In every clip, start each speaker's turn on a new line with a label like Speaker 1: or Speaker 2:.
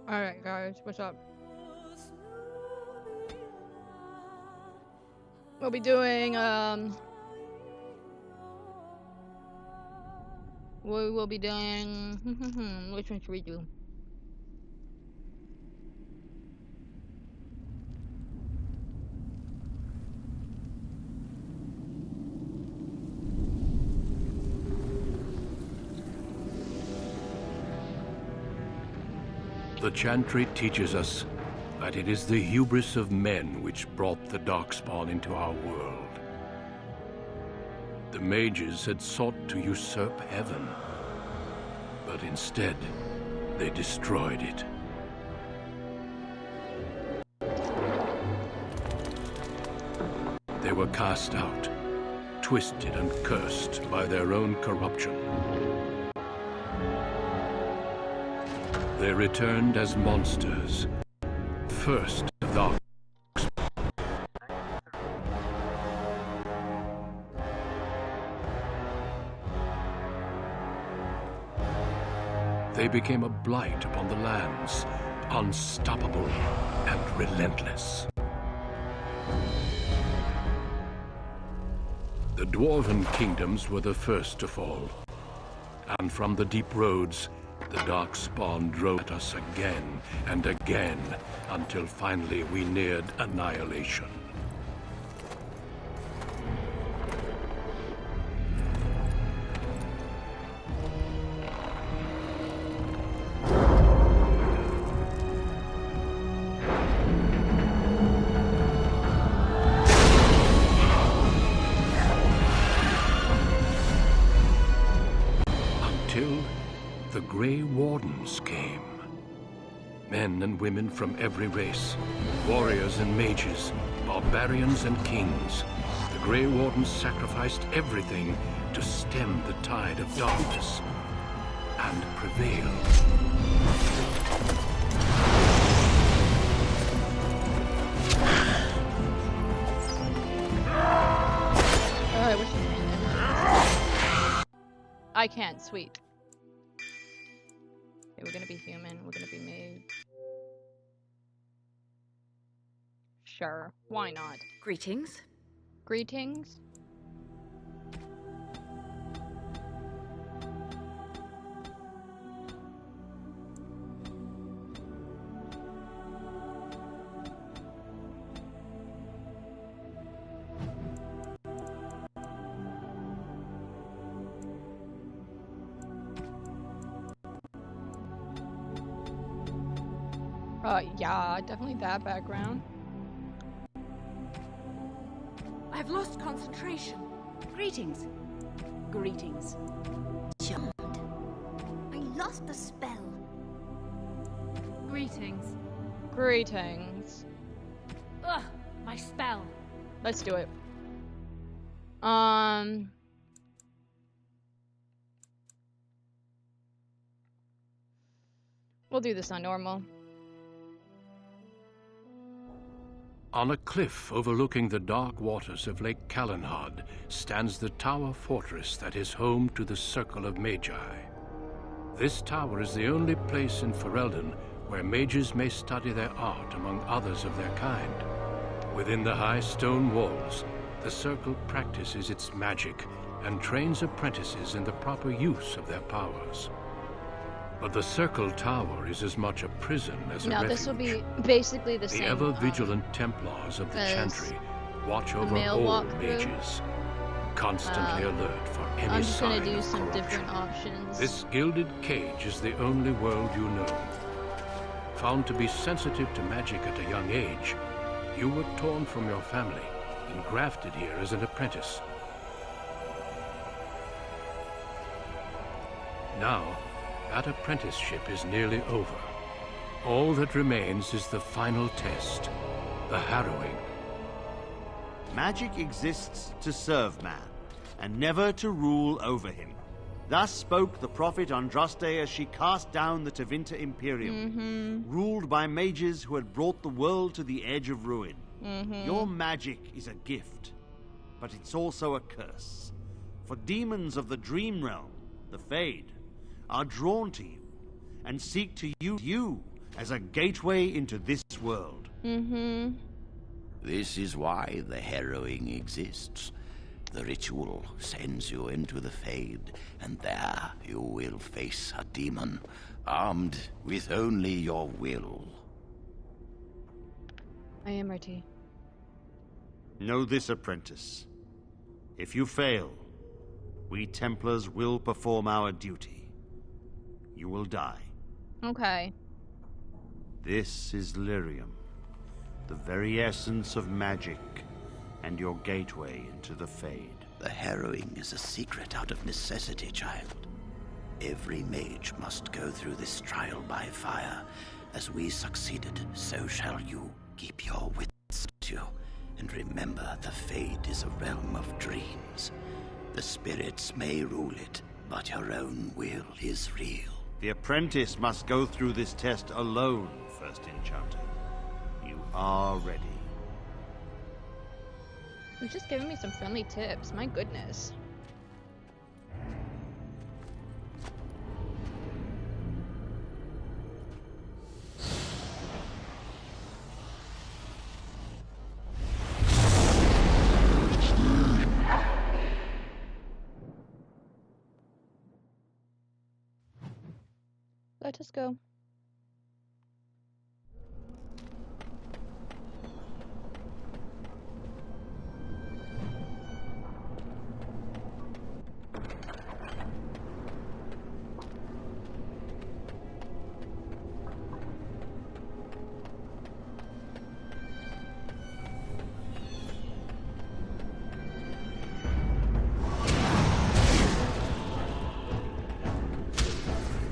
Speaker 1: Alright, guys, what's up? We'll be doing, we will be doing, which one should we do?
Speaker 2: The Chantry teaches us that it is the hubris of men which brought the Darkspawn into our world. The Mages had sought to usurp heaven, but instead, they destroyed it. They were cast out, twisted and cursed by their own corruption. They returned as monsters, first of the They became a blight upon the lands, unstoppable and relentless. The Dwarven kingdoms were the first to fall, and from the deep roads, the Darkspawn drove at us again and again, until finally we neared annihilation. The Grey Wardens came. Men and women from every race, warriors and mages, barbarians and kings. The Grey Wardens sacrificed everything to stem the tide of darkness and prevail.
Speaker 1: I wish I can't, sweet. We're gonna be human, we're gonna be mage. Sure, why not?
Speaker 3: Greetings.
Speaker 1: Greetings? Yeah, definitely that background.
Speaker 3: I've lost concentration.
Speaker 4: Greetings. Greetings.
Speaker 5: Charmed. I lost the spell.
Speaker 3: Greetings.
Speaker 1: Greetings.
Speaker 3: Ugh, my spell.
Speaker 1: Let's do it. We'll do this on normal.
Speaker 2: On a cliff overlooking the dark waters of Lake Calenhad stands the tower fortress that is home to the Circle of Magi. This tower is the only place in Ferelden where mages may study their art among others of their kind. Within the high stone walls, the Circle practices its magic and trains apprentices in the proper use of their powers. But the Circle Tower is as much a prison as a refuge.
Speaker 1: Now this will be basically the same.
Speaker 2: The ever-vigilant Templars of the Chantry watch over all mages, constantly alert for any sign of corruption.
Speaker 1: I'm just gonna do some different options.
Speaker 2: This gilded cage is the only world you know. Found to be sensitive to magic at a young age, you were torn from your family and grafted here as an apprentice. Now, that apprenticeship is nearly over. All that remains is the final test, the harrowing.
Speaker 6: Magic exists to serve man, and never to rule over him. Thus spoke the prophet Andraste as she cast down the Tevinter Imperium, ruled by mages who had brought the world to the edge of ruin. Your magic is a gift, but it's also a curse. For demons of the dream realm, the Fade, are drawn to you and seek to use you as a gateway into this world.
Speaker 7: This is why the harrowing exists. The ritual sends you into the Fade, and there you will face a demon, armed with only your will.
Speaker 1: I am ready.
Speaker 6: Know this, apprentice. If you fail, we Templars will perform our duty. You will die.
Speaker 1: Okay.
Speaker 6: This is lyrium, the very essence of magic, and your gateway into the Fade.
Speaker 7: The harrowing is a secret out of necessity, child. Every mage must go through this trial by fire. As we succeeded, so shall you. Keep your wits about you, and remember the Fade is a realm of dreams. The spirits may rule it, but your own will is real.
Speaker 6: The apprentice must go through this test alone, First Enchanter. You are ready.
Speaker 1: You're just giving me some friendly tips. My goodness. Let us go.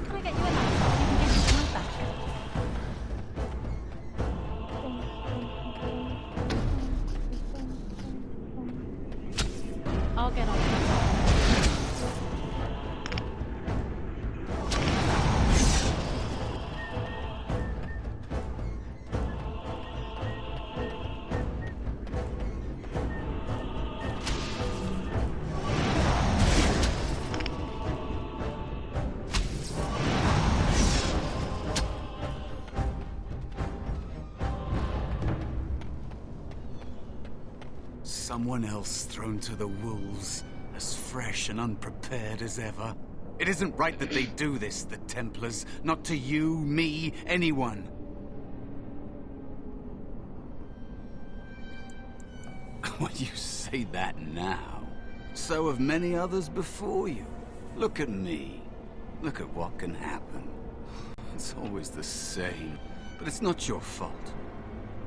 Speaker 4: Can I get you a knife? You can get your back. I'll get on.
Speaker 8: Someone else thrown to the wolves, as fresh and unprepared as ever. It isn't right that they do this, the Templars. Not to you, me, anyone. When you say that now, so have many others before you. Look at me. Look at what can happen. It's always the same, but it's not your fault.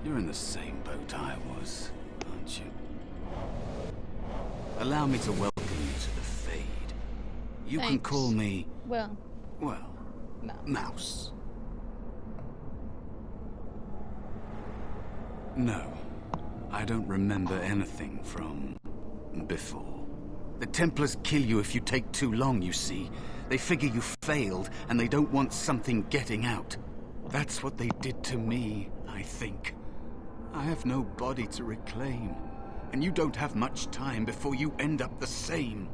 Speaker 8: You're in the same boat I was, aren't you? Allow me to welcome you to the Fade. You can
Speaker 1: Thanks.
Speaker 8: call me,
Speaker 1: Well, no.
Speaker 8: Mouse. No, I don't remember anything from before. The Templars kill you if you take too long, you see. They figure you failed, and they don't want something getting out. That's what they did to me, I think. I have no body to reclaim, and you don't have much time before you end up the same.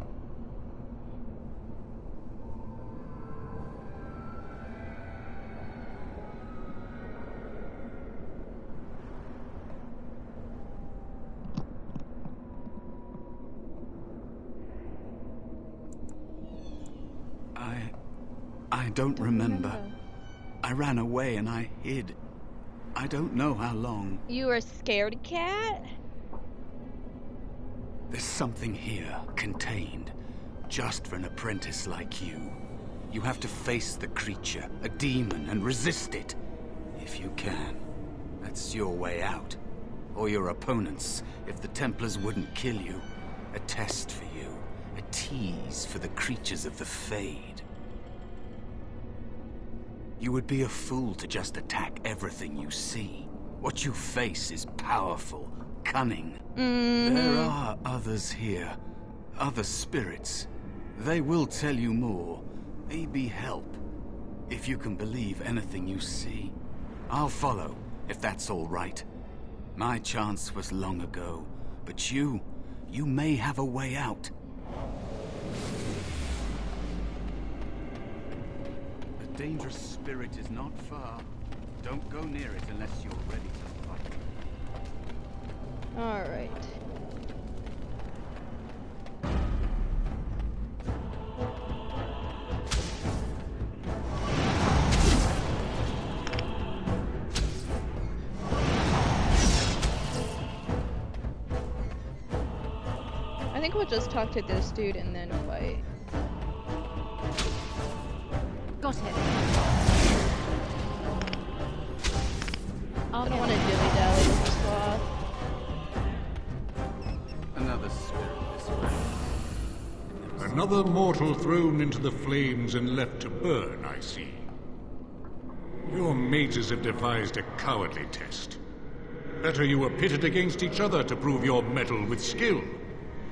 Speaker 8: I don't remember. I ran away and I hid. I don't know how long.
Speaker 1: You were a scaredy cat?
Speaker 8: There's something here, contained, just for an apprentice like you. You have to face the creature, a demon, and resist it. If you can. That's your way out. Or your opponent's, if the Templars wouldn't kill you. A test for you. A tease for the creatures of the Fade. You would be a fool to just attack everything you see. What you face is powerful, cunning. There are others here. Other spirits. They will tell you more. Maybe help. If you can believe anything you see. I'll follow, if that's all right. My chance was long ago, but you may have a way out. A dangerous spirit is not far. Don't go near it unless you're ready to fight.
Speaker 1: Alright. I think we'll just talk to this dude and then fight.
Speaker 4: Got it.
Speaker 1: I don't want to dilly-dally with the sloth.
Speaker 8: Another spirit this way.
Speaker 9: Another mortal thrown into the flames and left to burn, I see. Your mages have devised a cowardly test. Better you were pitted against each other to prove your mettle with skill,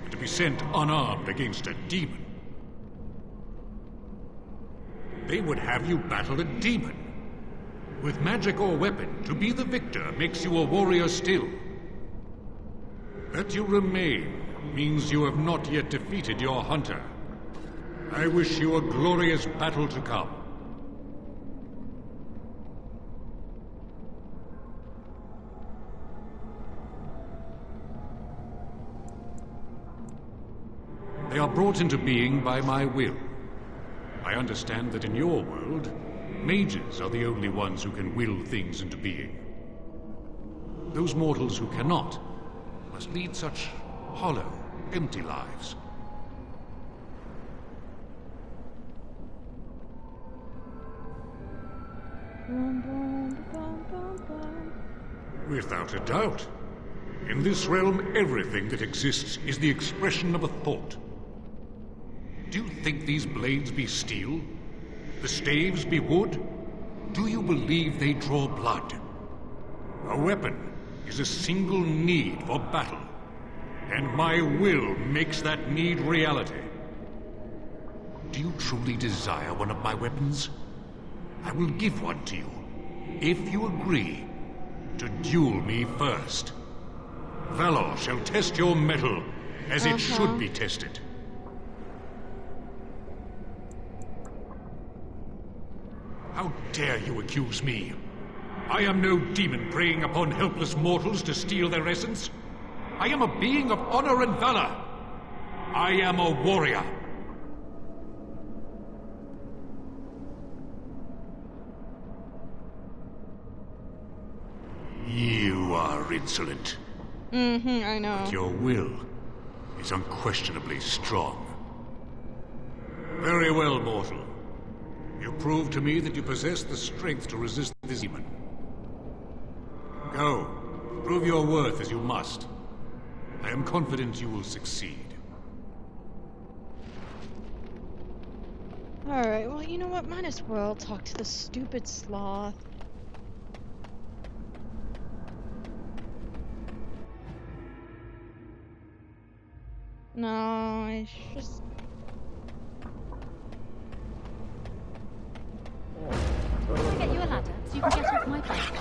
Speaker 9: than to be sent unarmed against a demon. They would have you battle a demon. With magic or weapon, to be the victor makes you a warrior still. That you remain means you have not yet defeated your hunter. I wish you a glorious battle to come. They are brought into being by my will. I understand that in your world, mages are the only ones who can will things into being. Those mortals who cannot must lead such hollow, empty lives. Without a doubt. In this realm, everything that exists is the expression of a thought. Do you think these blades be steel? The staves be wood? Do you believe they draw blood? A weapon is a single need for battle, and my will makes that need reality. Do you truly desire one of my weapons? I will give one to you, if you agree to duel me first. Valor shall test your mettle as it should be tested. How dare you accuse me? I am no demon preying upon helpless mortals to steal their essence. I am a being of honor and valor. I am a warrior. You are insolent.
Speaker 1: I know.
Speaker 9: But your will is unquestionably strong. Very well, mortal. You prove to me that you possess the strength to resist this demon. Go. Prove your worth as you must. I am confident you will succeed.
Speaker 1: Alright, well, you know what? Might as well talk to the stupid sloth. No, it's just...
Speaker 4: Can I get you a ladder so you can get off my back?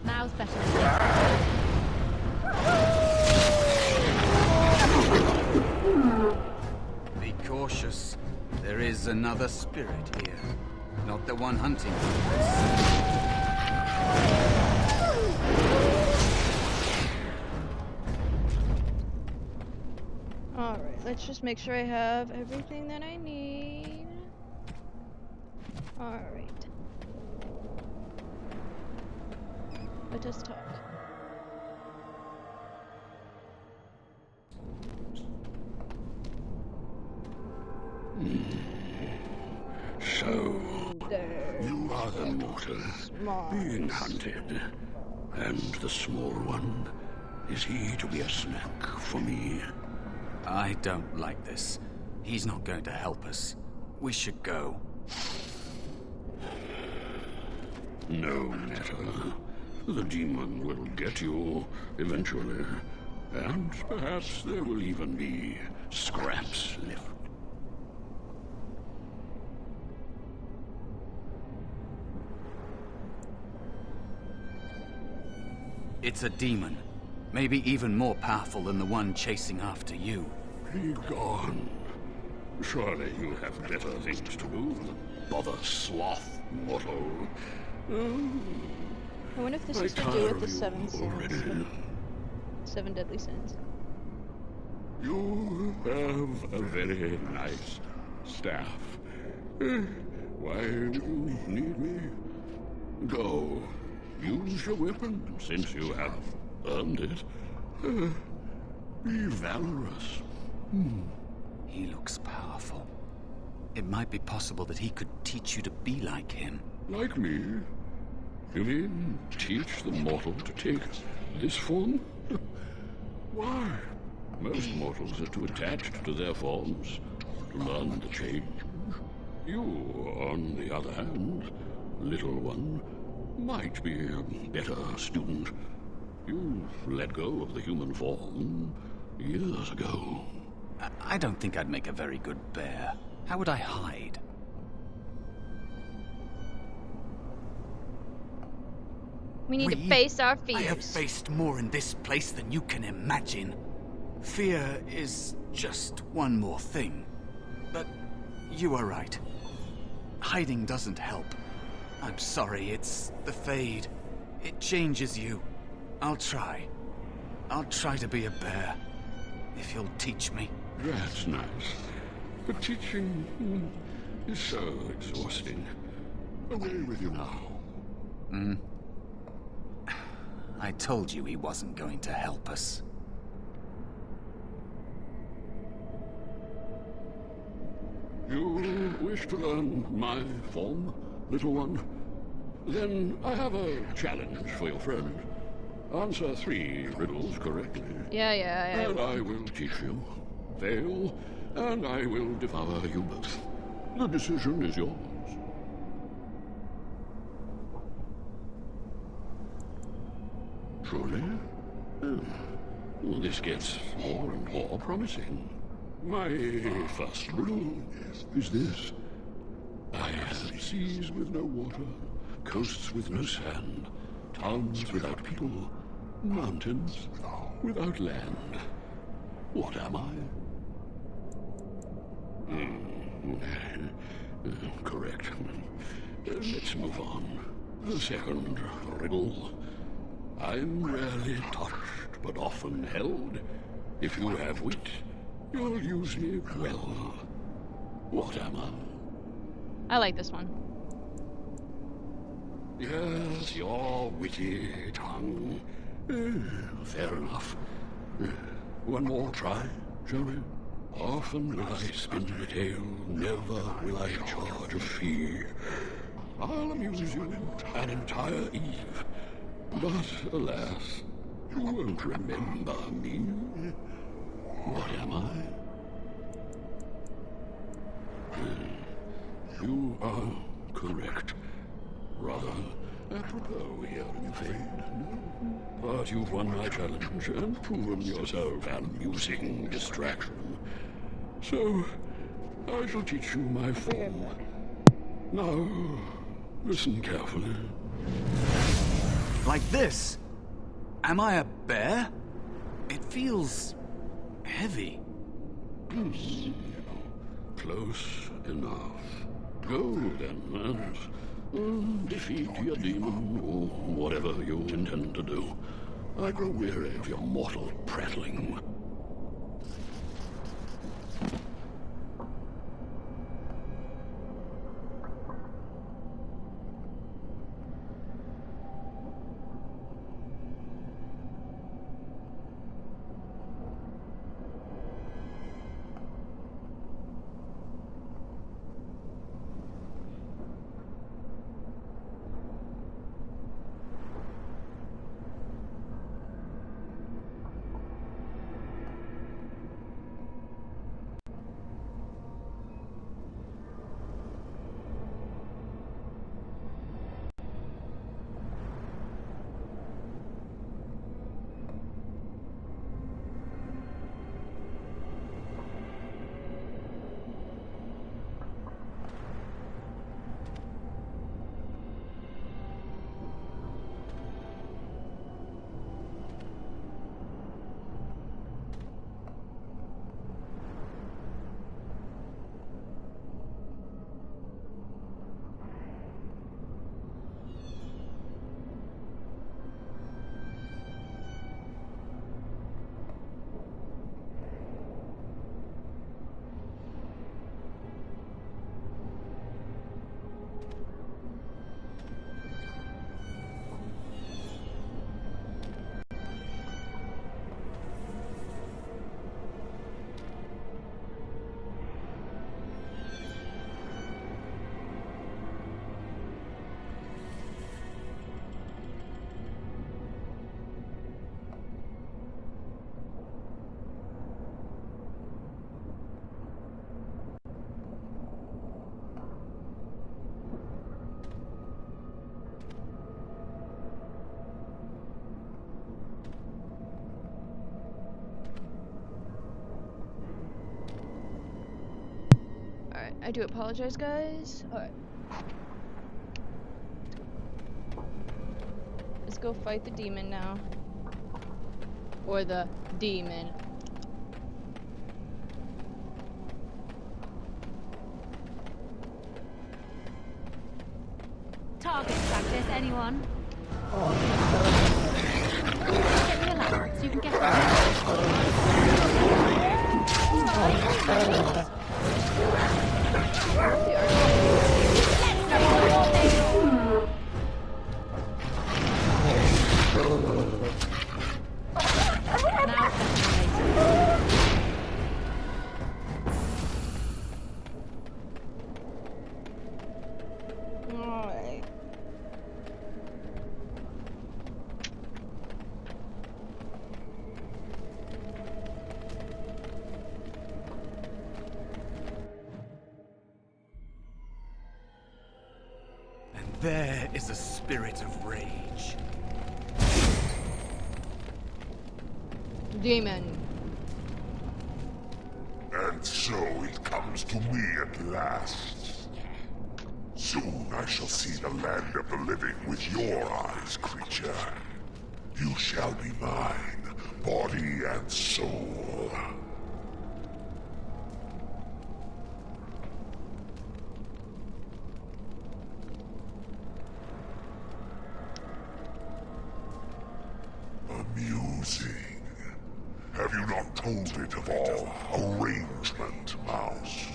Speaker 4: Now's better.
Speaker 8: Be cautious. There is another spirit here. Not the one hunting
Speaker 1: Alright, let's just make sure I have everything that I need. Alright. Let us talk.
Speaker 2: So, you are the mortal being hunted. And the small one, is he to be a snack for me?
Speaker 8: I don't like this. He's not going to help us. We should go.
Speaker 2: No matter. The demon will get you eventually. And perhaps there will even be scraps left.
Speaker 8: It's a demon. Maybe even more powerful than the one chasing after you.
Speaker 9: Be gone. Surely you have better things to do than bother sloth, mortal.
Speaker 1: I wonder if this is to do with the 7 sins. 7 deadly sins.
Speaker 9: You have a very nice staff. Why do you need me? Go. Use your weapon, since you have earned it. Be valorous.
Speaker 8: He looks powerful. It might be possible that he could teach you to be like him.
Speaker 9: Like me? You mean teach the mortal to take this form? Why? Most mortals are too attached to their forms to learn the change. You, on the other hand, little one, might be a better student. You let go of the human form years ago.
Speaker 8: I don't think I'd make a very good bear. How would I hide?
Speaker 1: We need to face our fears.
Speaker 8: I have faced more in this place than you can imagine. Fear is just one more thing. But you are right. Hiding doesn't help. I'm sorry, it's the Fade. It changes you. I'll try. I'll try to be a bear. If you'll teach me.
Speaker 9: That's nice. But teaching is so exhausting. Away with you now.
Speaker 8: I told you he wasn't going to help us.
Speaker 9: You wish to learn my form, little one? Then I have a challenge for your friend. Answer 3 riddles correctly.
Speaker 1: Yeah.
Speaker 9: And I will teach you. Fail, and I will devour you both. The decision is yours. Truly? This gets more and more promising. My first rule is this. I have seas with no water, coasts with no sand, towns without people, mountains without land. What am I? Correct. Let's move on. The second riddle. I'm rarely touched, but often held. If you have wit, you'll use me well. What am I?
Speaker 1: I like this one.
Speaker 9: Yes, your witty tongue. Fair enough. One more try, shall we? Often will I spin a tale, never will I charge a fee. I'll amuse you an entire eve. But, alas, you won't remember me. What am I? You are correct. Rather apropos here, I'm afraid. But you've won my challenge and proven yourself an amusing distraction. So, I shall teach you my form. Now, listen carefully.
Speaker 8: Like this? Am I a bear? It feels heavy.
Speaker 9: Close enough. Go then, and defeat your demon, or whatever you intend to do. I grow weary of your mortal prattling.
Speaker 1: I do apologize, guys. Alright. Let's go fight the demon now. Or the demon.
Speaker 4: Target practice, anyone? Get me a ladder so you can get
Speaker 1: Alright.
Speaker 8: And there is a spirit of rage.
Speaker 1: Demon.
Speaker 10: And so it comes to me at last. Soon I shall see the land of the living with your eyes, creature. You shall be mine, body and soul. Amusing. Have you not told it of all arrangement, Mouse?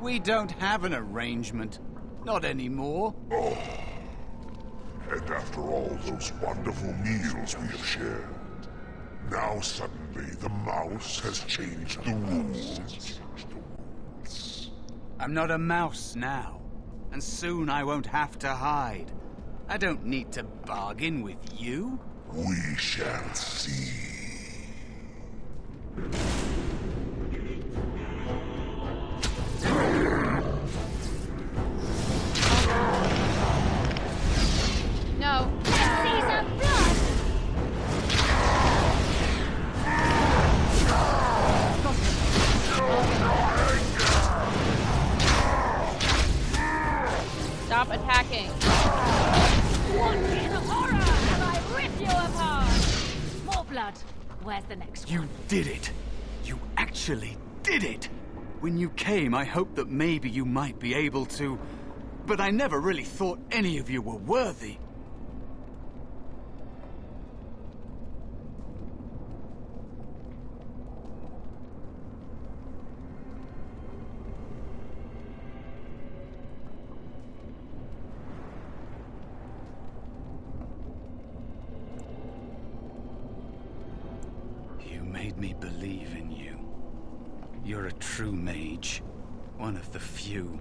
Speaker 8: We don't have an arrangement. Not anymore.
Speaker 10: Oh. And after all those wonderful meals we have shared, now suddenly the mouse has changed the rules.
Speaker 8: I'm not a mouse now, and soon I won't have to hide. I don't need to bargain with you.
Speaker 10: We shall see.
Speaker 1: No.
Speaker 5: See some blood!
Speaker 1: Stop attacking.
Speaker 3: What is horror? And I rip you apart!
Speaker 4: more blood. Where's the next one?
Speaker 8: You did it. You actually did it. When you came, I hoped that maybe you might be able to, but I never really thought any of you were worthy. You made me believe in you. You're a true mage. One of the few.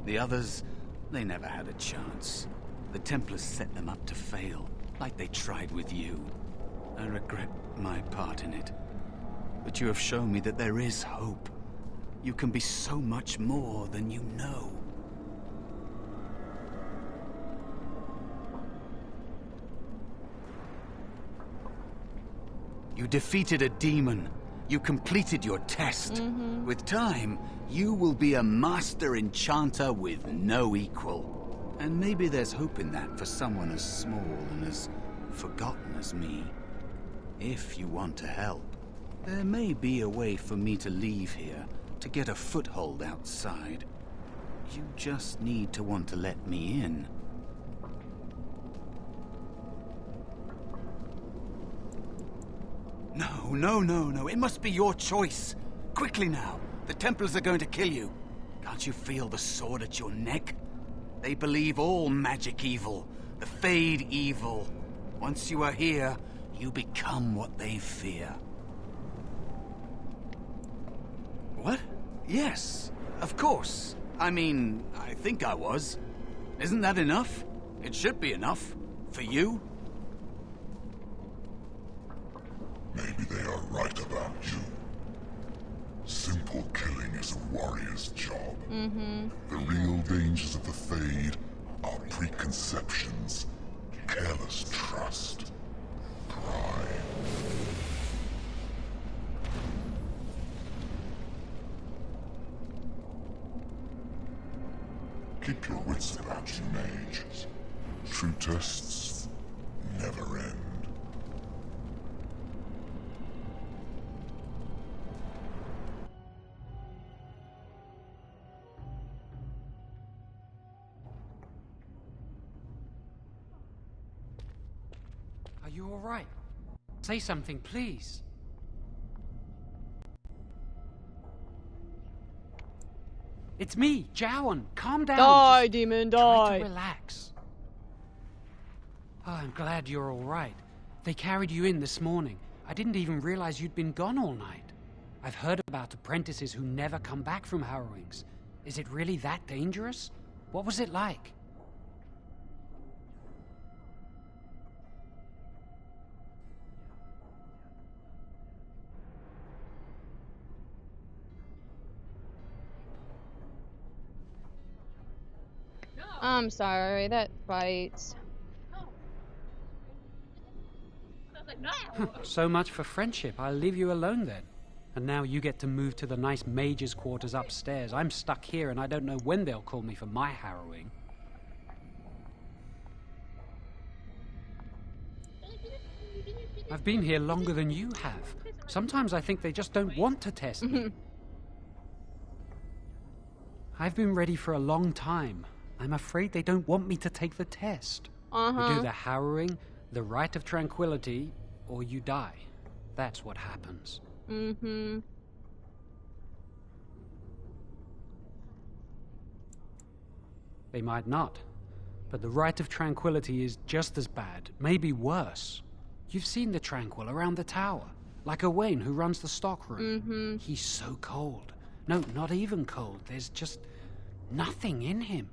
Speaker 8: The others, they never had a chance. The Templars set them up to fail, like they tried with you. I regret my part in it. But you have shown me that there is hope. You can be so much more than you know. You defeated a demon. You completed your test. With time, you will be a master enchanter with no equal. And maybe there's hope in that for someone as small and as forgotten as me. If you want to help, there may be a way for me to leave here, to get a foothold outside. You just need to want to let me in. No. It must be your choice. Quickly now. The Templars are going to kill you. Can't you feel the sword at your neck? They believe all magic evil, the Fade evil. Once you are here, you become what they fear. What? Yes, of course. I mean, I think I was. Isn't that enough? It should be enough. For you?
Speaker 10: Maybe they are right about you. Simple killing is a warrior's job. The real dangers of the Fade are preconceptions, careless trust, pride. Keep your wits about you, Mage. True tests never end.
Speaker 11: Are you all right? Say something, please. It's me, Jowan. Calm down.
Speaker 1: Die,
Speaker 11: Just
Speaker 1: demon,
Speaker 11: try
Speaker 1: die.
Speaker 11: to relax. Oh, I'm glad you're all right. They carried you in this morning. I didn't even realize you'd been gone all night. I've heard about apprentices who never come back from harrowings. Is it really that dangerous? What was it like?
Speaker 1: I'm sorry, that bites.
Speaker 11: So much for friendship. I'll leave you alone then. And now you get to move to the nice mage's quarters upstairs. I'm stuck here and I don't know when they'll call me for my harrowing. I've been here longer than you have. Sometimes I think they just don't want to test me. I've been ready for a long time. I'm afraid they don't want me to take the test. You do the harrowing, the rite of tranquility, or you die. That's what happens. They might not, but the rite of tranquility is just as bad, maybe worse. You've seen the Tranquil around the tower, like Owain who runs the stockroom. He's so cold. No, not even cold. There's just nothing in him.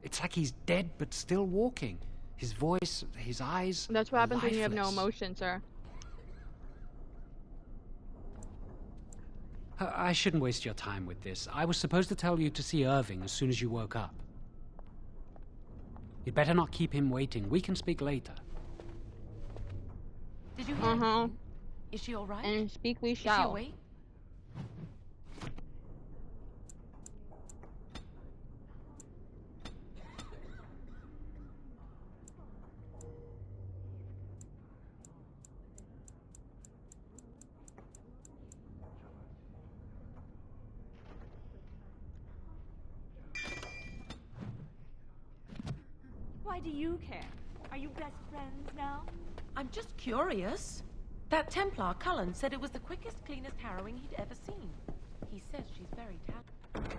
Speaker 11: It's like he's dead but still walking. His voice, his eyes.
Speaker 1: That's what happens when you have no
Speaker 11: lifeless.
Speaker 1: emotion, sir.
Speaker 11: I shouldn't waste your time with this. I was supposed to tell you to see Irving as soon as you woke up. You'd better not keep him waiting. We can speak later.
Speaker 4: Did you hear her? Is she all right?
Speaker 1: And speak we
Speaker 4: Is she
Speaker 1: shall.
Speaker 4: awake?
Speaker 3: Why do you care? Are you best friends now?
Speaker 12: I'm just curious. That Templar, Cullen, said it was the quickest, cleanest harrowing he'd ever seen. He says she's very talented.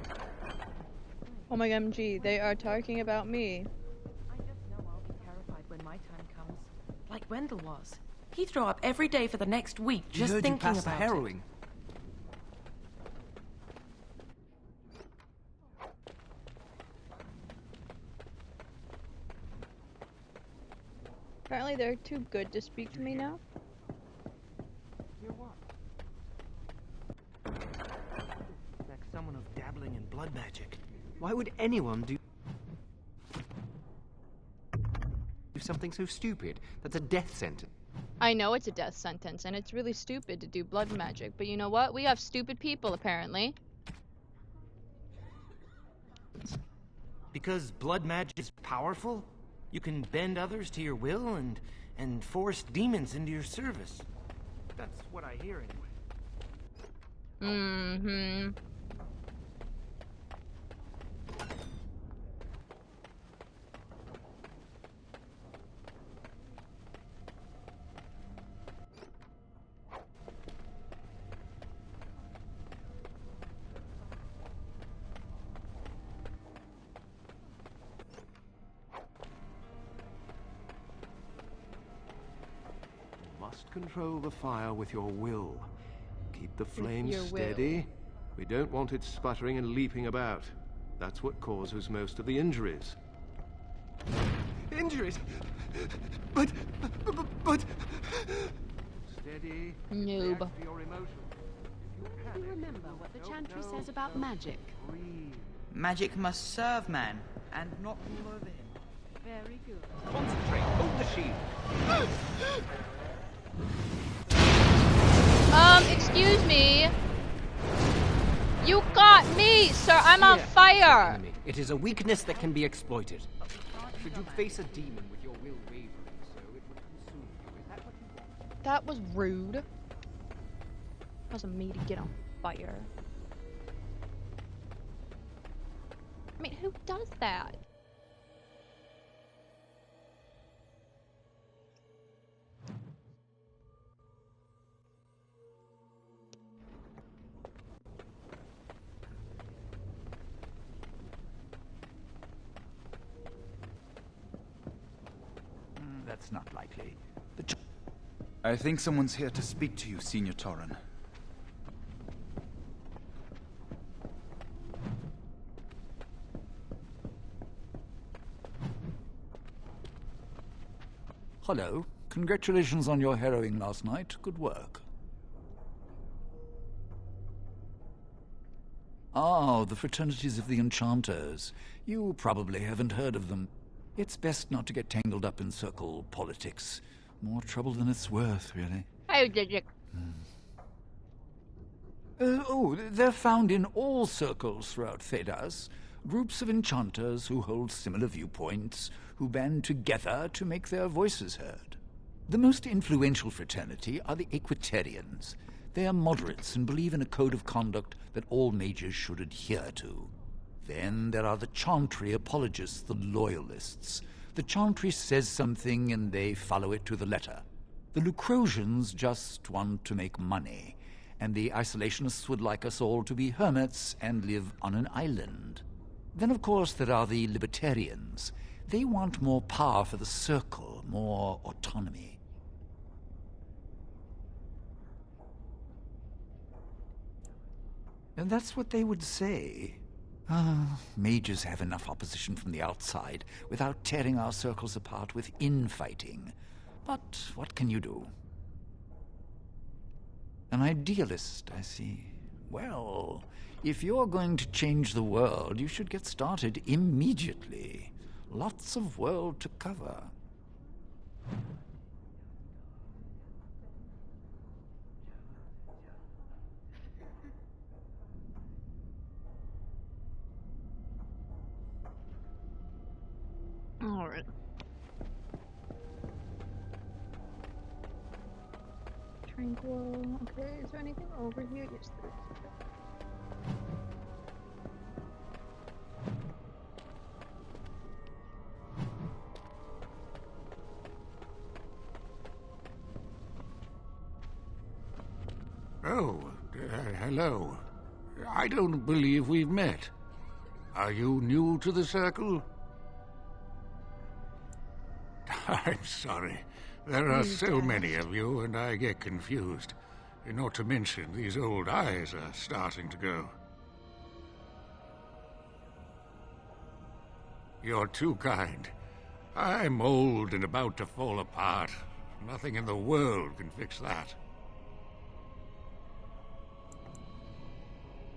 Speaker 1: Oh my MG, they are talking about me.
Speaker 12: I just know I'll be terrified when my time comes. Like Wendell was. He'd throw up every day for the next week just thinking about
Speaker 8: the harrowing.
Speaker 1: Apparently they're too good to speak to me now.
Speaker 13: You're what? Like someone of dabbling in blood magic. Why would anyone do something so stupid? That's a death sentence.
Speaker 1: I know it's a death sentence, and it's really stupid to do blood magic, but you know what? We have stupid people, apparently.
Speaker 13: Because blood magic is powerful? You can bend others to your will and force demons into your service. That's what I hear anyway.
Speaker 14: Control the fire with your will. Keep the flame
Speaker 1: your
Speaker 14: steady.
Speaker 1: will.
Speaker 14: We don't want it sputtering and leaping about. That's what causes most of the injuries.
Speaker 8: Injuries? But...
Speaker 14: Steady.
Speaker 1: Noob.
Speaker 14: React to your emotions. If you panic,
Speaker 4: You remember what the chantry says about magic?
Speaker 14: breathe.
Speaker 15: Magic must serve man, and not rule over him.
Speaker 4: Very good.
Speaker 13: Concentrate. Hold the shield.
Speaker 1: Excuse me. You got me, sir. I'm on fire.
Speaker 16: Enemy. It is a weakness that can be exploited. Should you face a demon with your will wavering so, it would consume you. Is that what you want?
Speaker 1: That was rude. That wasn't me to get on fire. I mean, who does that?
Speaker 17: That's not likely. I think someone's here to speak to you, Senior Torren.
Speaker 18: Hello. Congratulations on your harrowing last night. Good work. Ah, the fraternities of the Enchanters. You probably haven't heard of them. It's best not to get tangled up in circle politics. More trouble than it's worth, really.
Speaker 1: Hey, Dick.
Speaker 18: They're found in all circles throughout Thedas. Groups of enchanters who hold similar viewpoints, who band together to make their voices heard. The most influential fraternity are the Equitarians. They are moderates and believe in a code of conduct that all mages should adhere to. Then there are the Chantry apologists, the loyalists. The Chantry says something and they follow it to the letter. The Lucrosians just want to make money, and the isolationists would like us all to be hermits and live on an island. Then, of course, there are the Libertarians. They want more power for the Circle, more autonomy. And that's what they would say. Mages have enough opposition from the outside without tearing our circles apart with infighting. But what can you do? An idealist, I see. Well, if you're going to change the world, you should get started immediately. Lots of world to cover.
Speaker 1: All right. Tranquil. Okay, is there anything over here? Yes, there is.
Speaker 9: Oh, hello. I don't believe we've met. Are you new to the Circle? I'm sorry. There are so many of you, and I get confused. Not to mention, these old eyes are starting to go. You're too kind. I'm old and about to fall apart. Nothing in the world can fix that.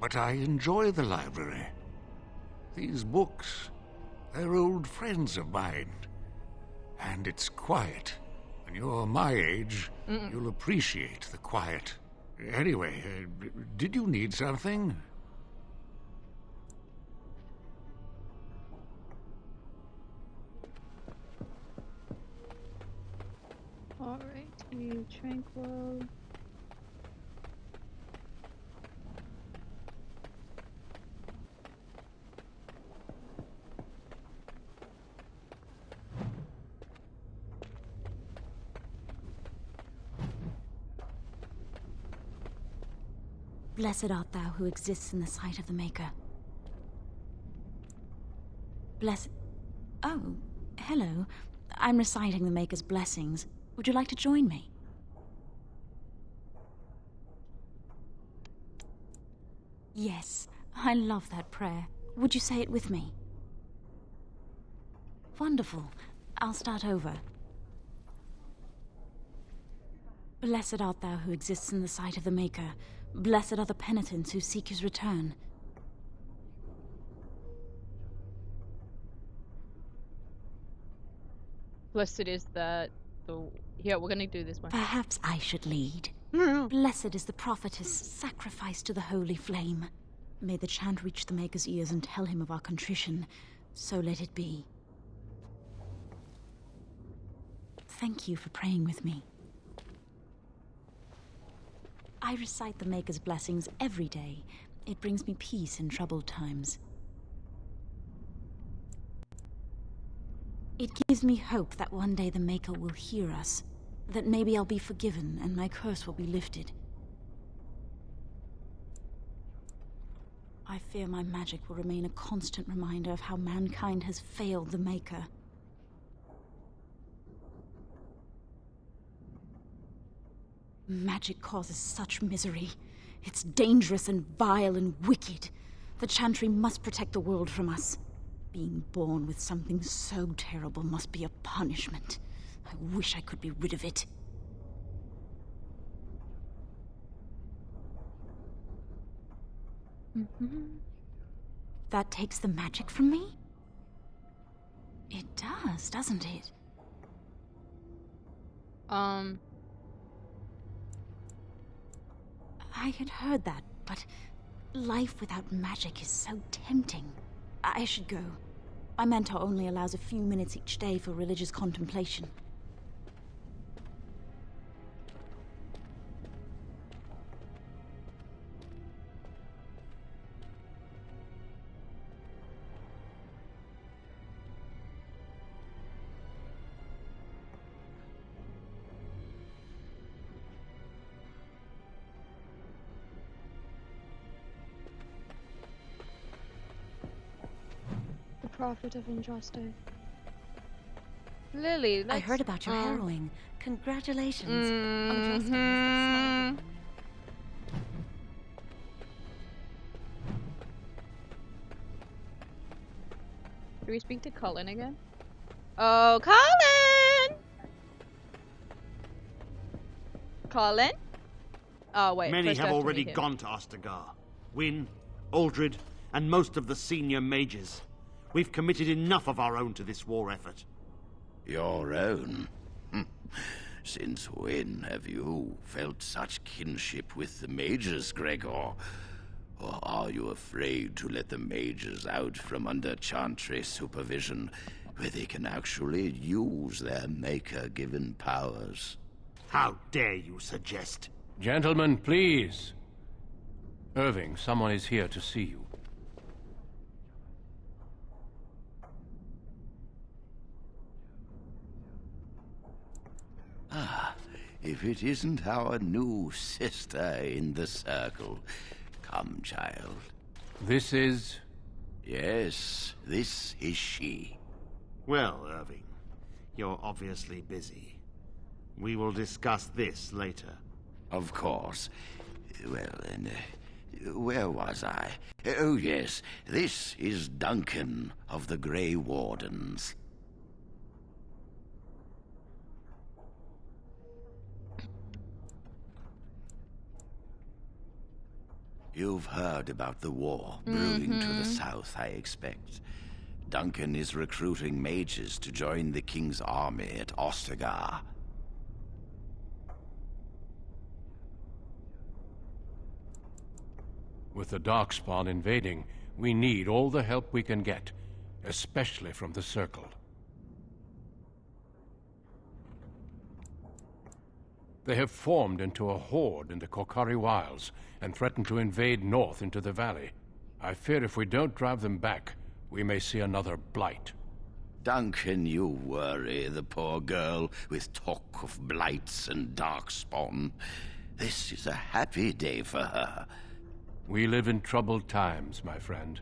Speaker 9: But I enjoy the library. These books, they're old friends of mine. And it's quiet. When you're my age, you'll appreciate the quiet. Anyway, did you need something?
Speaker 1: Alright, be tranquil.
Speaker 4: Blessed art thou who exists in the sight of the Maker. Blessed... Oh, hello. I'm reciting the Maker's blessings. Would you like to join me? Yes, I love that prayer. Would you say it with me? Wonderful. I'll start over. Blessed art thou who exists in the sight of the Maker. Blessed are the penitents who seek his return.
Speaker 1: Blessed is that the... Here, we're gonna do this one.
Speaker 4: Perhaps I should lead. Blessed is the prophetess sacrificed to the holy flame. May the chant reach the Maker's ears and tell him of our contrition. So let it be. Thank you for praying with me. I recite the Maker's blessings every day. It brings me peace in troubled times. It gives me hope that one day the Maker will hear us, that maybe I'll be forgiven and my curse will be lifted. I fear my magic will remain a constant reminder of how mankind has failed the Maker. Magic causes such misery. It's dangerous and vile and wicked. The Chantry must protect the world from us. Being born with something so terrible must be a punishment. I wish I could be rid of it. That takes the magic from me? It does, doesn't it? I had heard that, but life without magic is so tempting. I should go. My mentor only allows a few minutes each day for religious contemplation.
Speaker 1: Prophet of Andraste. Lily, let's...
Speaker 4: I heard about your harrowing. Congratulations.
Speaker 1: Do we speak to Cullen again? Oh, Cullen! Cullen? Oh, wait.
Speaker 6: Many
Speaker 1: first I
Speaker 6: have
Speaker 1: to
Speaker 6: already
Speaker 1: meet him.
Speaker 6: gone to Ostagar. Wynne, Aldred, and most of the senior mages. We've committed enough of our own to this war effort.
Speaker 7: Your own? Since when have you felt such kinship with the mages, Gregor? Or are you afraid to let the mages out from under Chantry supervision, where they can actually use their Maker-given powers?
Speaker 6: How dare you suggest?
Speaker 2: Gentlemen, please. Irving, someone is here to see you.
Speaker 7: Ah, if it isn't our new sister in the circle. Come, child.
Speaker 2: This is...
Speaker 7: Yes, this is she.
Speaker 6: Well, Irving, you're obviously busy. We will discuss this later.
Speaker 7: Of course. Well, then, where was I? Oh, yes, this is Duncan of the Grey Wardens. You've heard about the war brewing to the south, I expect. Duncan is recruiting mages to join the King's army at Ostagar.
Speaker 2: With the Darkspawn invading, we need all the help we can get, especially from the Circle. They have formed into a horde in the Kokari Wilds and threaten to invade north into the valley. I fear if we don't drive them back, we may see another blight.
Speaker 7: Duncan, you worry the poor girl with talk of blights and Darkspawn. This is a happy day for her.
Speaker 2: We live in troubled times, my friend.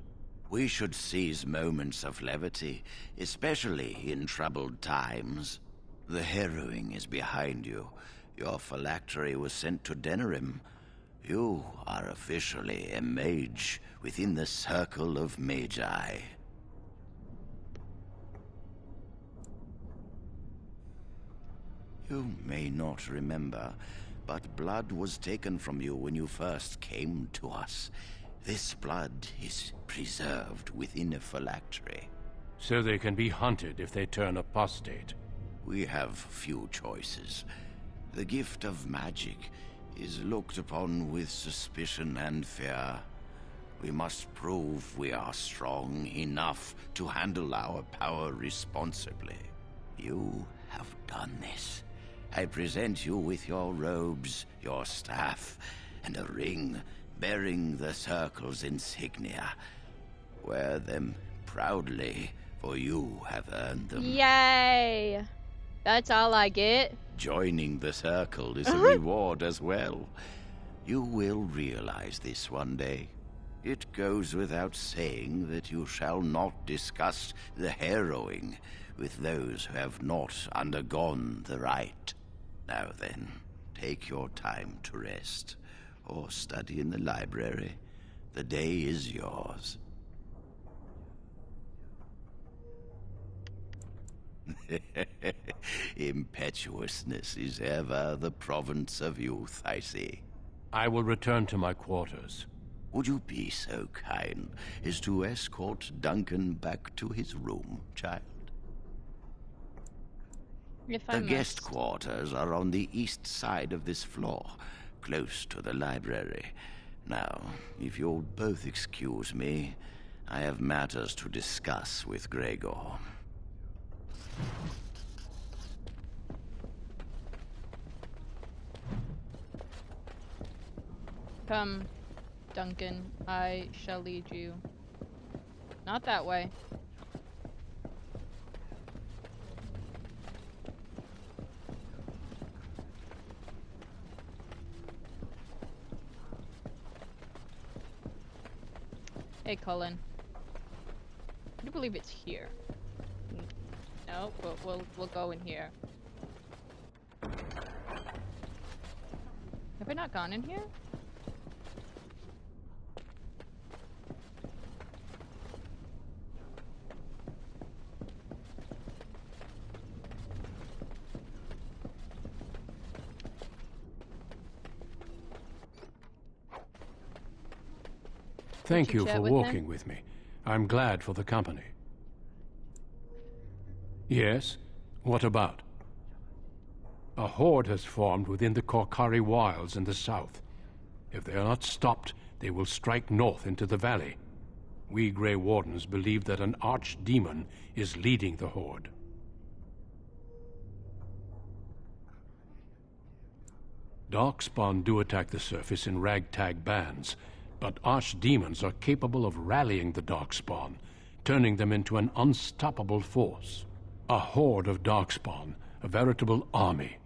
Speaker 7: We should seize moments of levity, especially in troubled times. The harrowing is behind you. Your phylactery was sent to Denerim. You are officially a mage within the circle of Magi. You may not remember, but blood was taken from you when you first came to us. This blood is preserved within a phylactery.
Speaker 2: So they can be hunted if they turn apostate.
Speaker 7: We have few choices. The gift of magic is looked upon with suspicion and fear. We must prove we are strong enough to handle our power responsibly. You have done this. I present you with your robes, your staff, and a ring bearing the Circle's insignia. Wear them proudly, for you have earned them.
Speaker 1: Yay! That's all I get.
Speaker 7: Joining the Circle is a reward as well. You will realize this one day. It goes without saying that you shall not discuss the harrowing with those who have not undergone the rite. Now then, take your time to rest, or study in the library. The day is yours. Impetuousness is ever the province of youth, I see.
Speaker 2: I will return to my quarters.
Speaker 7: Would you be so kind as to escort Duncan back to his room, child? The guest quarters are on the east side of this floor, close to the library. Now, if you'll both excuse me, I have matters to discuss with Gregor.
Speaker 1: Come, Duncan, I shall lead you. Not that way. Hey, Cullen. I do believe it's here. No, but we'll go in here. Have I not gone in here?
Speaker 2: Thank you for walking with me. I'm glad for the company. Yes? What about? A horde has formed within the Korkari wilds in the south. If they are not stopped, they will strike north into the valley. We Grey Wardens believe that an archdemon is leading the horde. Darkspawn do attack the surface in ragtag bands, but archdemons are capable of rallying the Darkspawn, turning them into an unstoppable force. A horde of Darkspawn, a veritable army.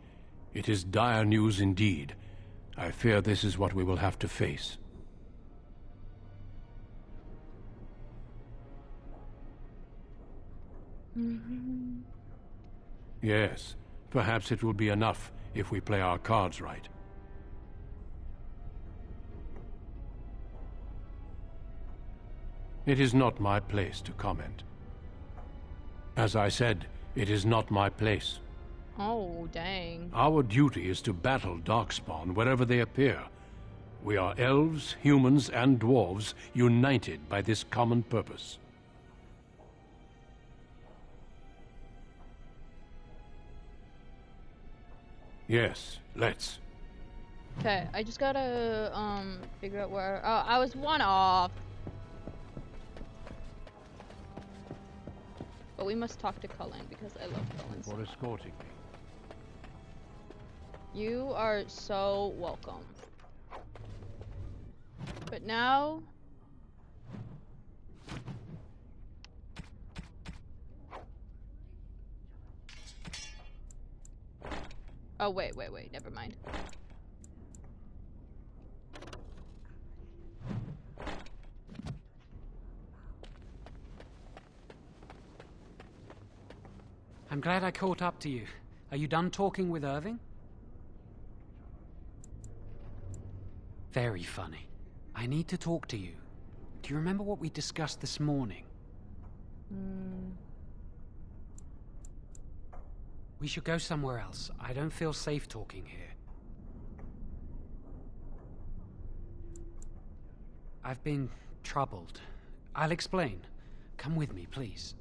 Speaker 2: It is dire news indeed. I fear this is what we will have to face. Yes, perhaps it will be enough if we play our cards right. It is not my place to comment. As I said, it is not my place.
Speaker 1: Oh, dang.
Speaker 2: Our duty is to battle Darkspawn wherever they appear. We are elves, humans, and dwarves united by this common purpose. Yes, let's.
Speaker 1: Okay, I just gotta, figure out where... Oh, I was one off! But we must talk to Cullen, because I love Cullen so
Speaker 2: For escorting me.
Speaker 1: You are so welcome. But now... Oh, wait, never mind.
Speaker 11: I'm glad I caught up to you. Are you done talking with Irving? Very funny. I need to talk to you. Do you remember what we discussed this morning? We should go somewhere else. I don't feel safe talking here. I've been troubled. I'll explain. Come with me, please.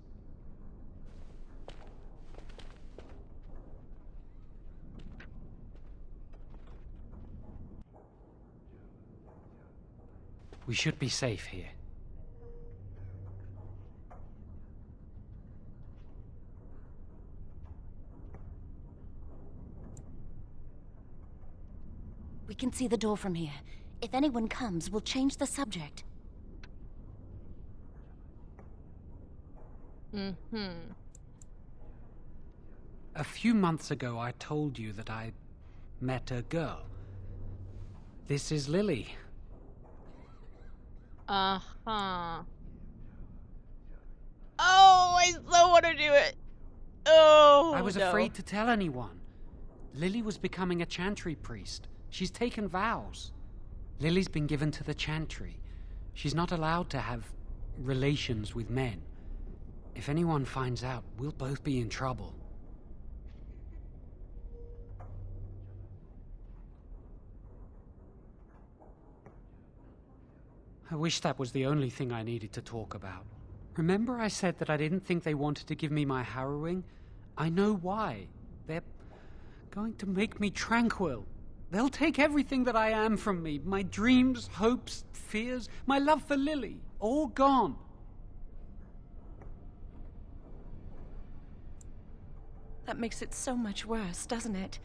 Speaker 11: We should be safe here.
Speaker 5: We can see the door from here. If anyone comes, we'll change the subject.
Speaker 11: A few months ago, I told you that I met a girl. This is Lily.
Speaker 1: Uh-huh. Oh, I so want to do it. Oh,
Speaker 11: I was afraid to tell anyone. Lily was becoming a chantry priest. She's taken vows. Lily's been given to the chantry. She's not allowed to have relations with men. If anyone finds out, we'll both be in trouble. I wish that was the only thing I needed to talk about. Remember I said that I didn't think they wanted to give me my harrowing? I know why. They're going to make me tranquil. They'll take everything that I am from me. My dreams, hopes, fears, my love for Lily. All gone.
Speaker 12: That makes it so much worse, doesn't it?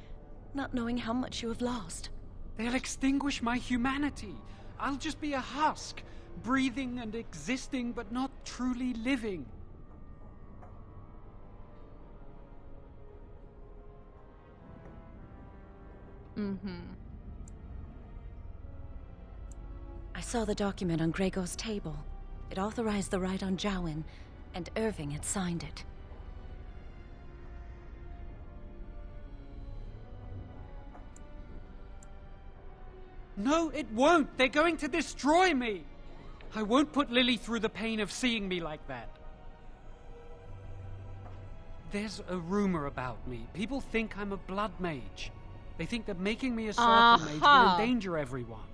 Speaker 12: Not knowing how much you have lost.
Speaker 11: They'll extinguish my humanity. I'll just be a husk, breathing and existing, but not truly living.
Speaker 12: I saw the document on Gregor's table. It authorized the right on Jowen, and Irving had signed it.
Speaker 11: No, it won't. They're going to destroy me. I won't put Lily through the pain of seeing me like that. There's a rumor about me. People think I'm a blood mage. They think that making me a circle mage will endanger everyone.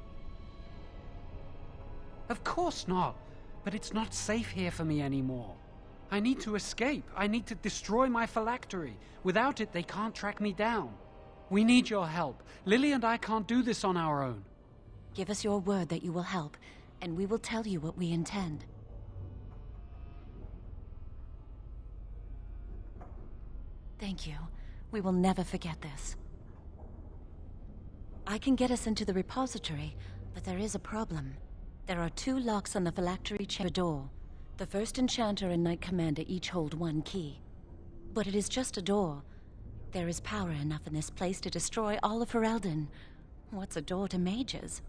Speaker 11: Of course not. But it's not safe here for me anymore. I need to escape. I need to destroy my phylactery. Without it, they can't track me down. We need your help. Lily and I can't do this on our own.
Speaker 12: Give us your word that you will help, and we will tell you what we intend. Thank you. We will never forget this. I can get us into the repository, but there is a problem. There are 2 locks on the phylactery chamber door. The first enchanter and knight commander each hold 1 key. But it is just a door. There is power enough in this place to destroy all of Ferelden. What's a door to mages?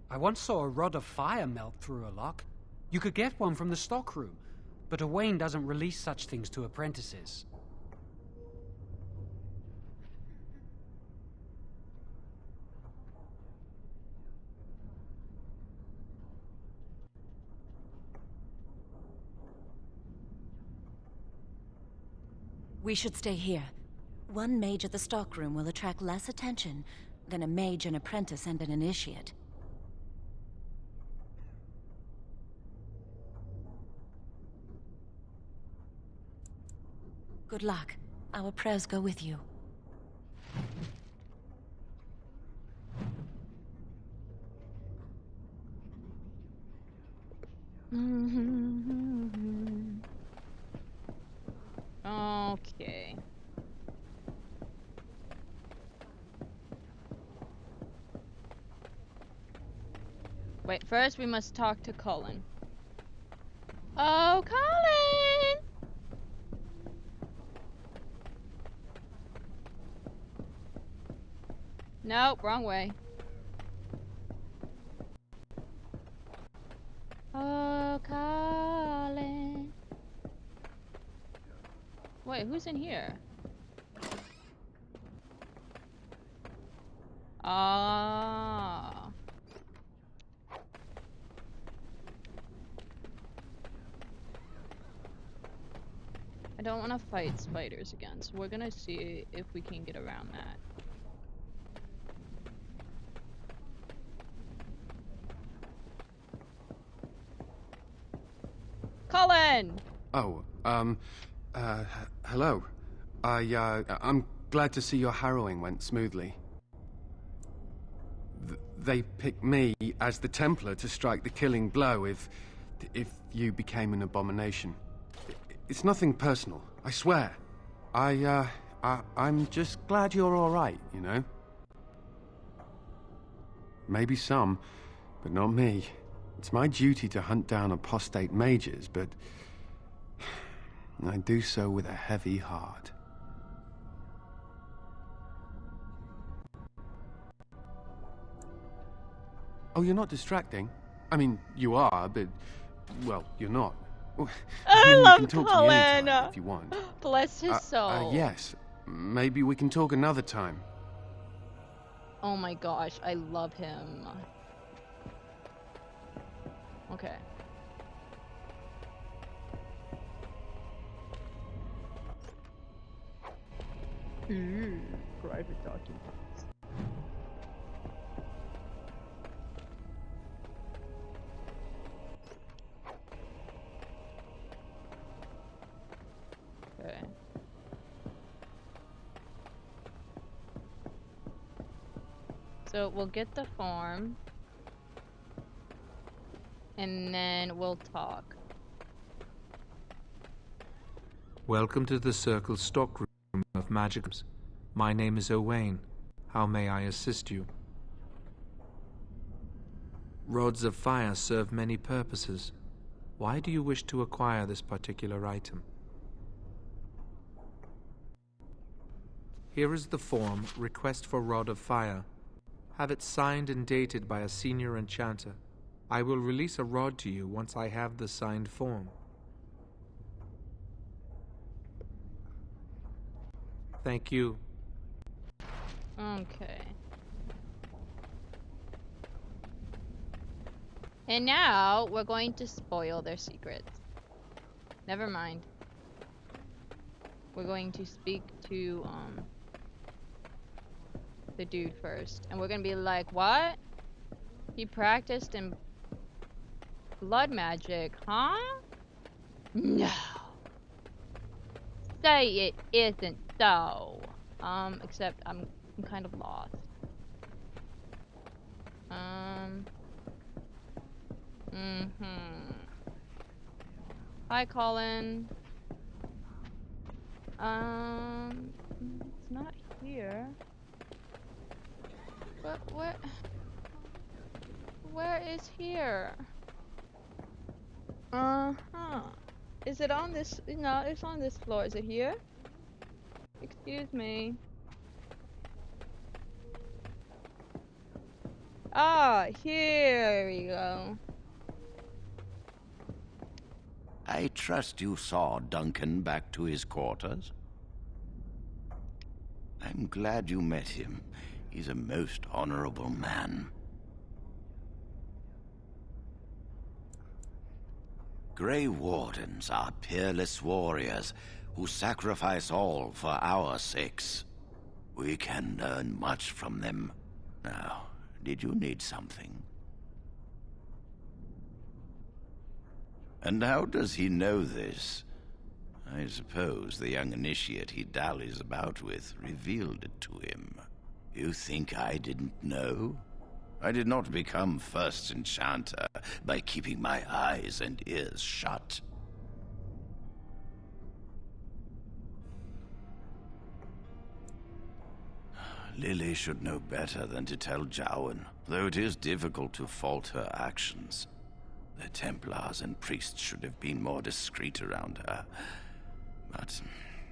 Speaker 11: I once saw a rod of fire melt through a lock. You could get one from the stockroom, but Owain doesn't release such things to apprentices.
Speaker 12: We should stay here. 1 mage at the stockroom will attract less attention than a mage, an apprentice, and an initiate. Good luck. Our prayers go with you.
Speaker 1: Okay. Wait, first we must talk to Cullen. Oh, Cullen! Nope, wrong way. Oh, Colin. Wait, who's in here? Ah. I don't want to fight spiders again, so we're gonna see if we can get around that. Colin!
Speaker 14: Oh, hello. I'm glad to see your harrowing went smoothly. They picked me as the Templar to strike the killing blow if you became an abomination. It's nothing personal, I swear. I'm just glad you're all right, you know? Maybe some, but not me. It's my duty to hunt down apostate mages, but I do so with a heavy heart. Oh, you're not distracting? I mean, you are, but, well, you're not.
Speaker 1: I
Speaker 14: mean,
Speaker 1: love
Speaker 14: you can talk
Speaker 1: Colin!
Speaker 14: to me anytime if you want.
Speaker 1: Bless his soul.
Speaker 14: Yes. Maybe we can talk another time.
Speaker 1: Oh my gosh, I love him. Okay. Private documents. Okay. So we'll get the form. And then we'll talk.
Speaker 19: Welcome to the Circle stockroom of Magicums. My name is Owain. How may I assist you? Rods of fire serve many purposes. Why do you wish to acquire this particular item? Here is the form, Request for Rod of Fire. Have it signed and dated by a senior enchanter. I will release a rod to you once I have the signed form. Thank you.
Speaker 1: Okay. And now we're going to spoil their secrets. Never mind. We're going to speak to the dude first, and we're gonna be like, what? He practiced in blood magic, huh? No. Say it isn't so. Except I'm kind of lost. Hi, Colin. It's not here. But where is here? Is it on this? No, it's on this floor. Is it here? Excuse me. Ah, here we go.
Speaker 7: I trust you saw Duncan back to his quarters. I'm glad you met him. He's a most honorable man. Grey Wardens are peerless warriors who sacrifice all for our sakes. We can learn much from them. Now, did you need something? And how does he know this? I suppose the young initiate he dallies about with revealed it to him. You think I didn't know? I did not become first enchanter by keeping my eyes and ears shut. Lily should know better than to tell Jowan, though it is difficult to fault her actions. The Templars and priests should have been more discreet around her. But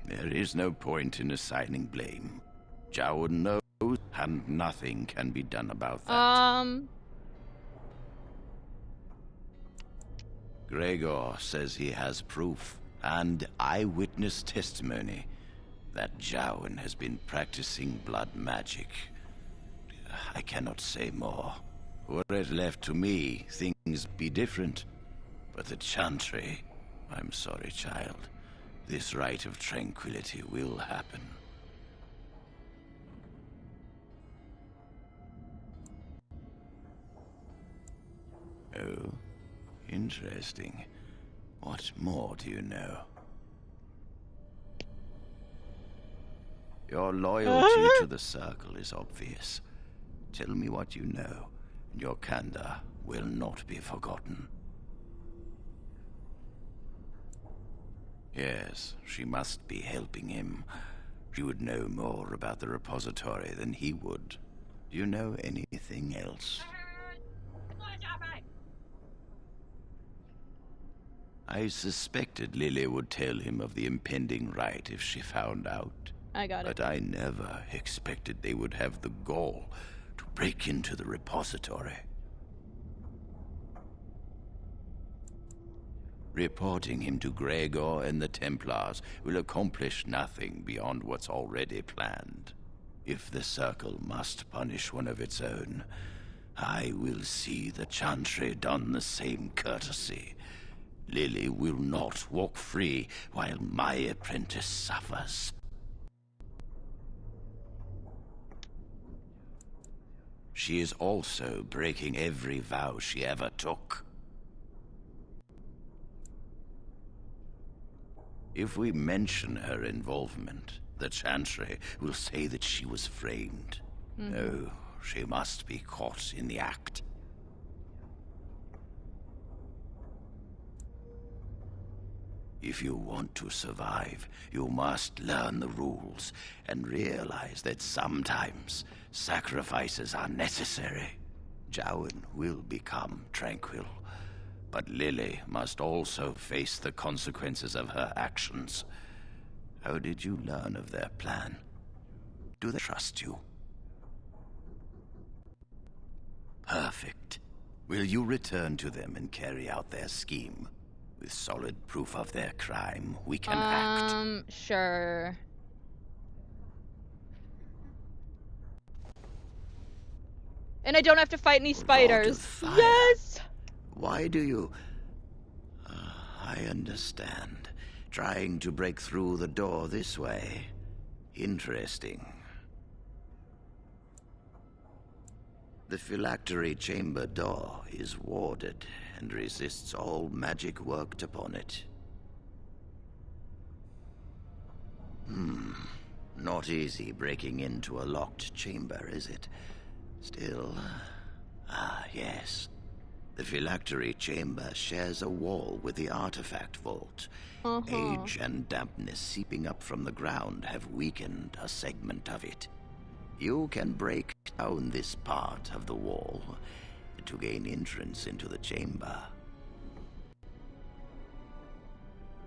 Speaker 7: there is no point in assigning blame. Jowan knows, and nothing can be done about that. Gregor says he has proof and eyewitness testimony that Jowan has been practicing blood magic. I cannot say more. Were it left to me, things be different. But the Chantry, I'm sorry, child. This rite of tranquility will happen. Oh, interesting. What more do you know? Your loyalty to the Circle is obvious. Tell me what you know, and your candor will not be forgotten. Yes, she must be helping him. She would know more about the repository than he would. Do you know anything else? I suspected Lily would tell him of the impending rite if she found out.
Speaker 1: I got it.
Speaker 7: But I never expected they would have the gall to break into the repository. Reporting him to Gregor and the Templars will accomplish nothing beyond what's already planned. If the Circle must punish one of its own, I will see the Chantry done the same courtesy. Lily will not walk free while my apprentice suffers. She is also breaking every vow she ever took. If we mention her involvement, the Chantry will say that she was framed. No, she must be caught in the act. If you want to survive, you must learn the rules and realize that sometimes sacrifices are necessary. Jowan will become tranquil, but Lily must also face the consequences of her actions. How did you learn of their plan? Do they trust you? Perfect. Will you return to them and carry out their scheme? With solid proof of their crime, we can act.
Speaker 1: Sure. And I don't have to fight any spiders. Yes!
Speaker 7: Why do you... I understand. Trying to break through the door this way. Interesting. The phylactery chamber door is warded and resists all magic worked upon it. Not easy breaking into a locked chamber, is it? Still... yes. The phylactery chamber shares a wall with the artifact vault. Age and dampness seeping up from the ground have weakened a segment of it. You can break down this part of the wall to gain entrance into the chamber.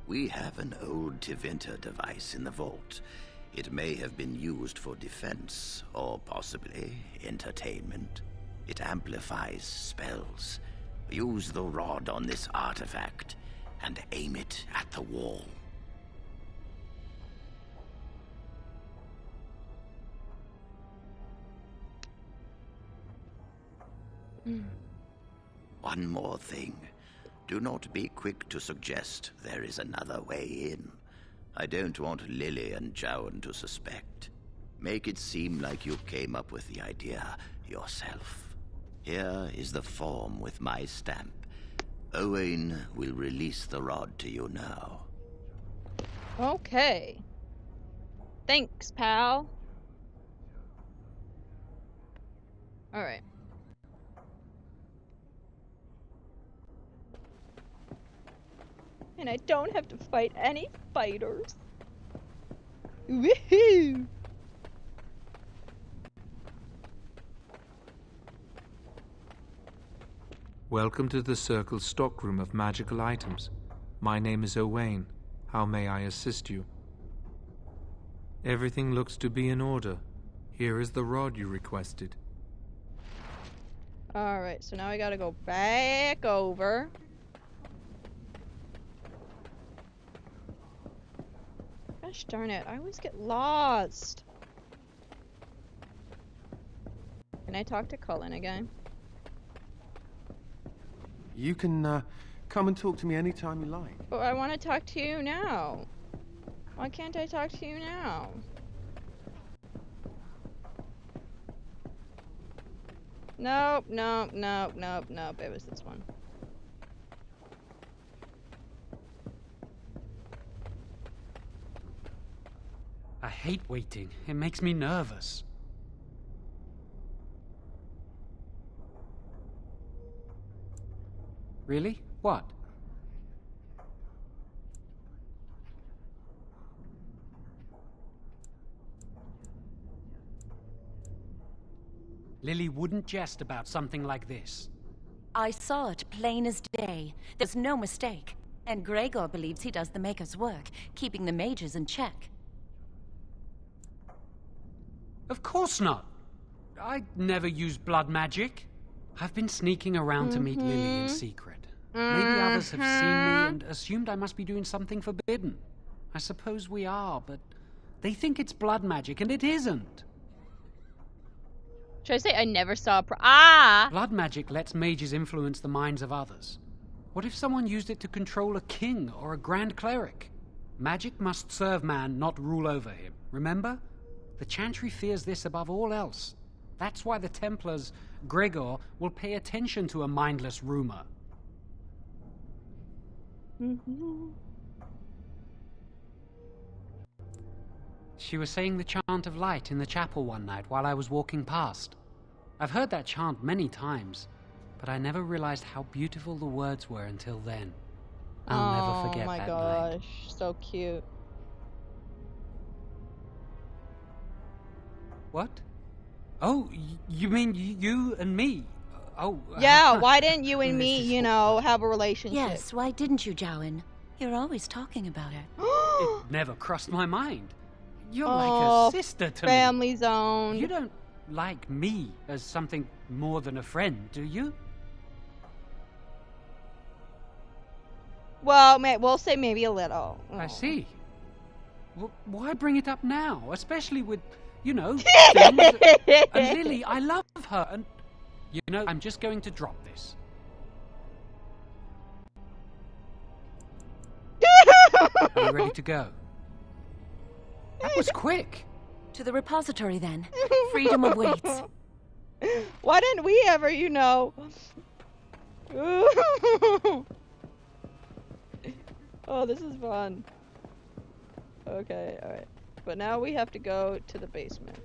Speaker 7: We have an old Tevinter device in the vault. It may have been used for defense, or possibly entertainment. It amplifies spells. Use the rod on this artifact and aim it at the wall. One more thing. Do not be quick to suggest there is another way in. I don't want Lily and Jowan to suspect. Make it seem like you came up with the idea yourself. Here is the form with my stamp. Owain will release the rod to you now.
Speaker 1: Okay. Thanks, pal. Alright. And I don't have to fight any fighters. Woohoo!
Speaker 19: Welcome to the Circle's stockroom of magical items. My name is Owain. How may I assist you? Everything looks to be in order. Here is the rod you requested.
Speaker 1: Alright, so now I gotta go back over. Gosh darn it, I always get lost. Can I talk to Cullen again?
Speaker 14: You can come and talk to me anytime you like.
Speaker 1: But I want to talk to you now. Why can't I talk to you now? Nope, nope, nope, nope, nope. It was this one.
Speaker 11: I hate waiting. It makes me nervous. Really? What? Lily wouldn't jest about something like this.
Speaker 12: I saw it plain as day. There's no mistake. And Gregor believes he does the Maker's work, keeping the mages in check.
Speaker 11: Of course not. I never used blood magic. I've been sneaking around to meet Lily in secret. Maybe others have seen me and assumed I must be doing something forbidden. I suppose we are, but they think it's blood magic, and it isn't.
Speaker 1: Should I say I never saw a
Speaker 11: Blood magic lets mages influence the minds of others. What if someone used it to control a king or a grand cleric? Magic must serve man, not rule over him. Remember? The Chantry fears this above all else. That's why the Templars, Gregor, will pay attention to a mindless rumor. She was saying the chant of light in the chapel one night while I was walking past. I've heard that chant many times, but I never realized how beautiful the words were until then. I'll never forget that night.
Speaker 1: Oh my gosh, so cute.
Speaker 11: What? Oh, you mean you and me? Oh.
Speaker 1: Yeah, why didn't you and me, you know, have a relationship?
Speaker 12: Yes, why didn't you, Jowan? You're always talking about her.
Speaker 11: It never crossed my mind. You're like a sister to me.
Speaker 1: Family zone.
Speaker 11: You don't like me as something more than a friend, do you?
Speaker 1: Well, we'll say maybe a little.
Speaker 11: I see. Well, why bring it up now? Especially with, you know, things. And Lily, I love her, and, you know, I'm just going to drop this. Are you ready to go? That was quick.
Speaker 12: To the repository, then. Freedom awaits.
Speaker 1: Why didn't we ever, you know? Oh, this is fun. Okay, alright. But now we have to go to the basement.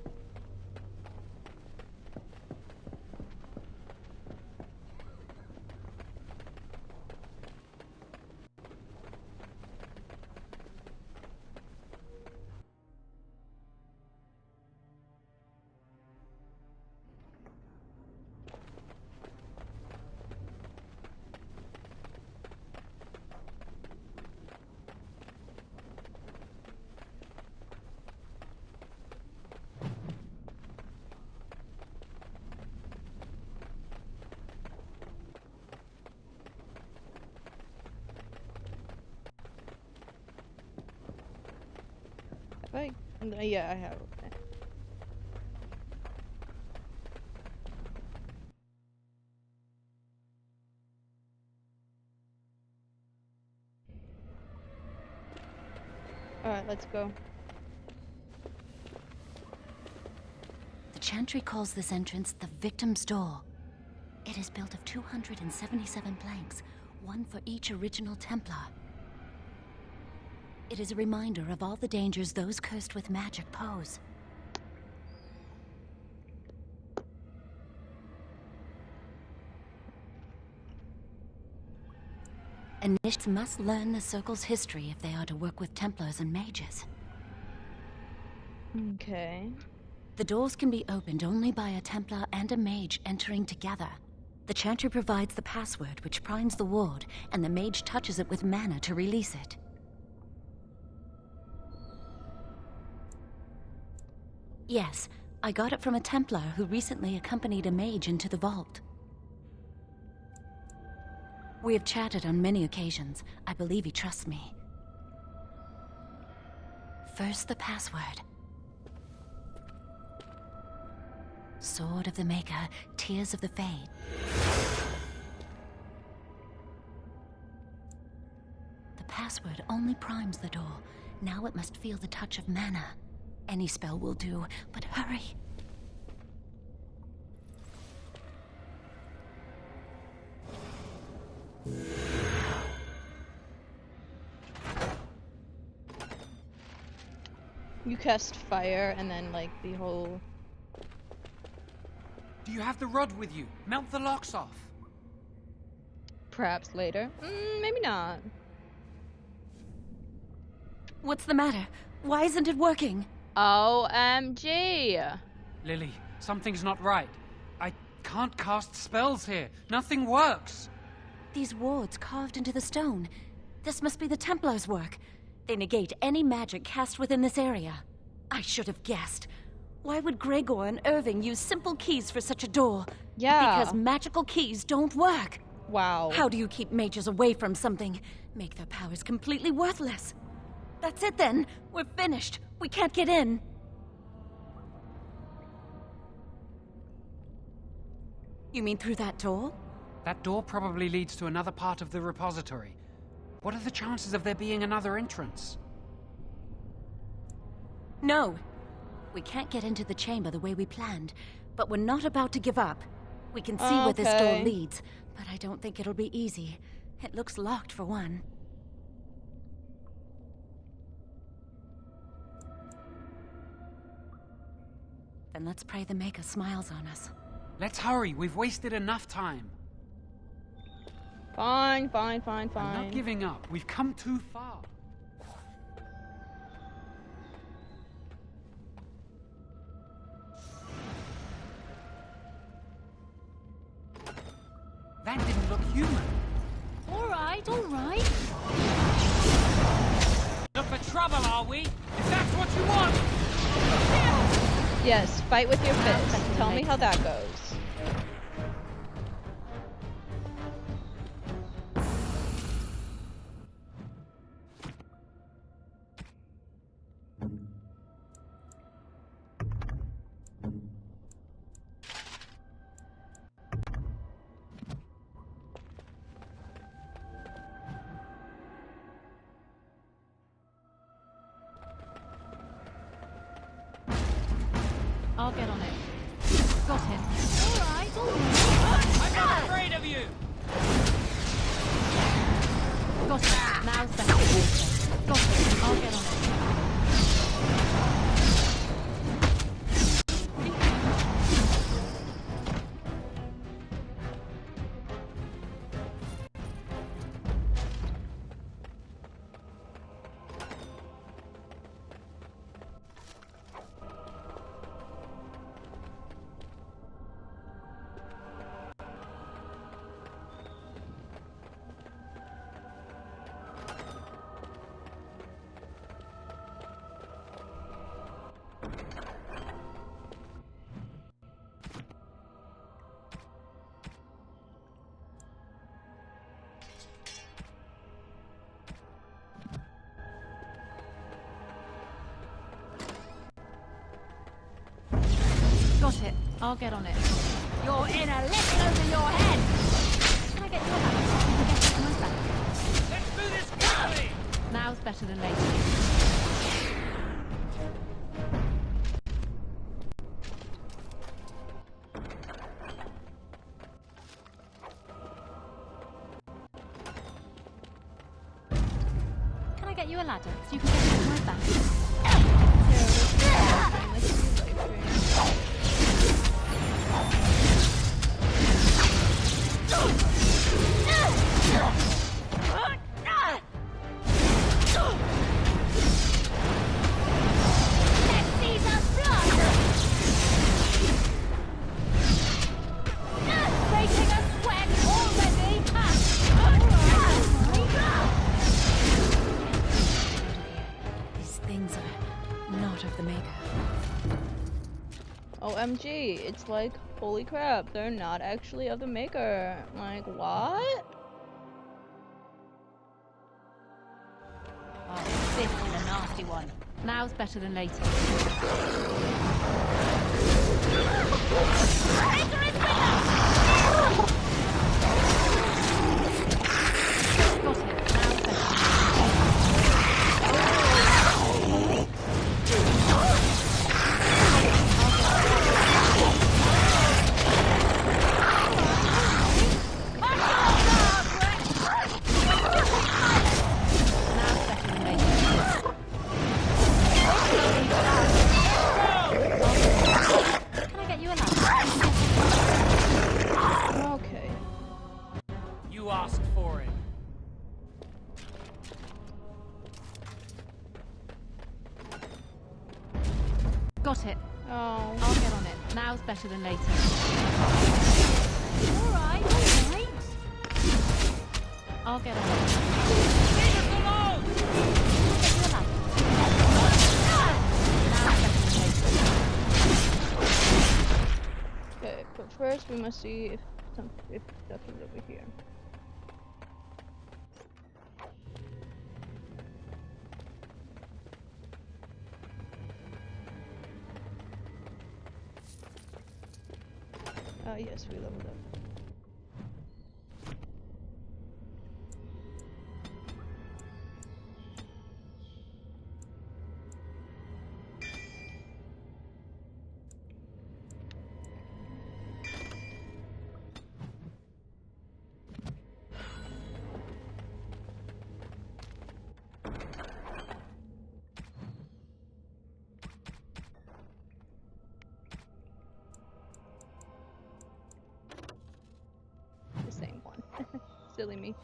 Speaker 1: Yeah, I have. Alright, let's go.
Speaker 12: The Chantry calls this entrance the Victim's Door. It is built of 277 planks, one for each original Templar. It is a reminder of all the dangers those cursed with magic pose. Initiates must learn the Circle's history if they are to work with Templars and mages.
Speaker 1: Okay.
Speaker 12: The doors can be opened only by a Templar and a mage entering together. The Chantry provides the password, which primes the ward, and the mage touches it with mana to release it. Yes, I got it from a Templar who recently accompanied a mage into the vault. We have chatted on many occasions. I believe he trusts me. First, the password. Sword of the Maker, Tears of the Fade. The password only primes the door. Now it must feel the touch of mana. Any spell will do, but hurry.
Speaker 1: You cast fire and then like the whole...
Speaker 11: Do you have the rod with you? Melt the locks off.
Speaker 1: Perhaps later. Maybe not.
Speaker 12: What's the matter? Why isn't it working?
Speaker 1: OMG!
Speaker 11: Lily, something's not right. I can't cast spells here. Nothing works.
Speaker 12: These wards carved into the stone. This must be the Templars' work. They negate any magic cast within this area. I should have guessed. Why would Gregor and Irving use simple keys for such a door?
Speaker 1: Yeah.
Speaker 12: Because magical keys don't work.
Speaker 1: Wow.
Speaker 12: How do you keep mages away from something? Make their powers completely worthless. That's it then. We're finished. We can't get in. You mean through that door?
Speaker 11: That door probably leads to another part of the repository. What are the chances of there being another entrance?
Speaker 12: No. We can't get into the chamber the way we planned, but we're not about to give up. We can see where this door leads, but I don't think it'll be easy. It looks locked for one. Then let's pray the Maker smiles on us.
Speaker 11: Let's hurry. We've wasted enough time.
Speaker 1: Fine, fine, fine, fine.
Speaker 11: I'm not giving up. We've come too far. That didn't look human.
Speaker 3: All right, all right.
Speaker 11: Look for trouble, are we? If that's what you want.
Speaker 1: Yes, fight with your fist. Tell me how that goes.
Speaker 3: I'll get on it. Got him. All right, all right.
Speaker 11: I'm not afraid of you.
Speaker 3: Got him. Now's better. Got him. I'll get on it. Got it. I'll get on it. You're in a lift over your head! Can I get your hand? I guess it's my back.
Speaker 11: Let's do this quickly!
Speaker 3: Now's better than later. Can I get you a ladder so you can get on my back? OMG, it's like, holy crap, they're not actually of the Maker. Like, what? Oh, this is a nasty one. Now's better than later. Enter his window! Got him. Now's better. Got it.
Speaker 1: Oh.
Speaker 3: I'll get on it. Now's better than later. Alright, alright. I'll get on it. Leave us alone!
Speaker 1: Okay, but first we must see if stuff is over here. Oh yes, we leveled up. Silly me.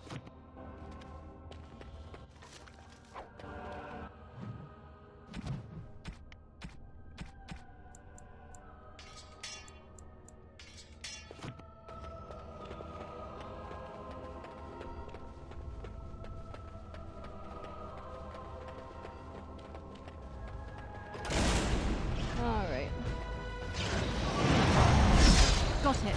Speaker 1: All right.
Speaker 3: Got it.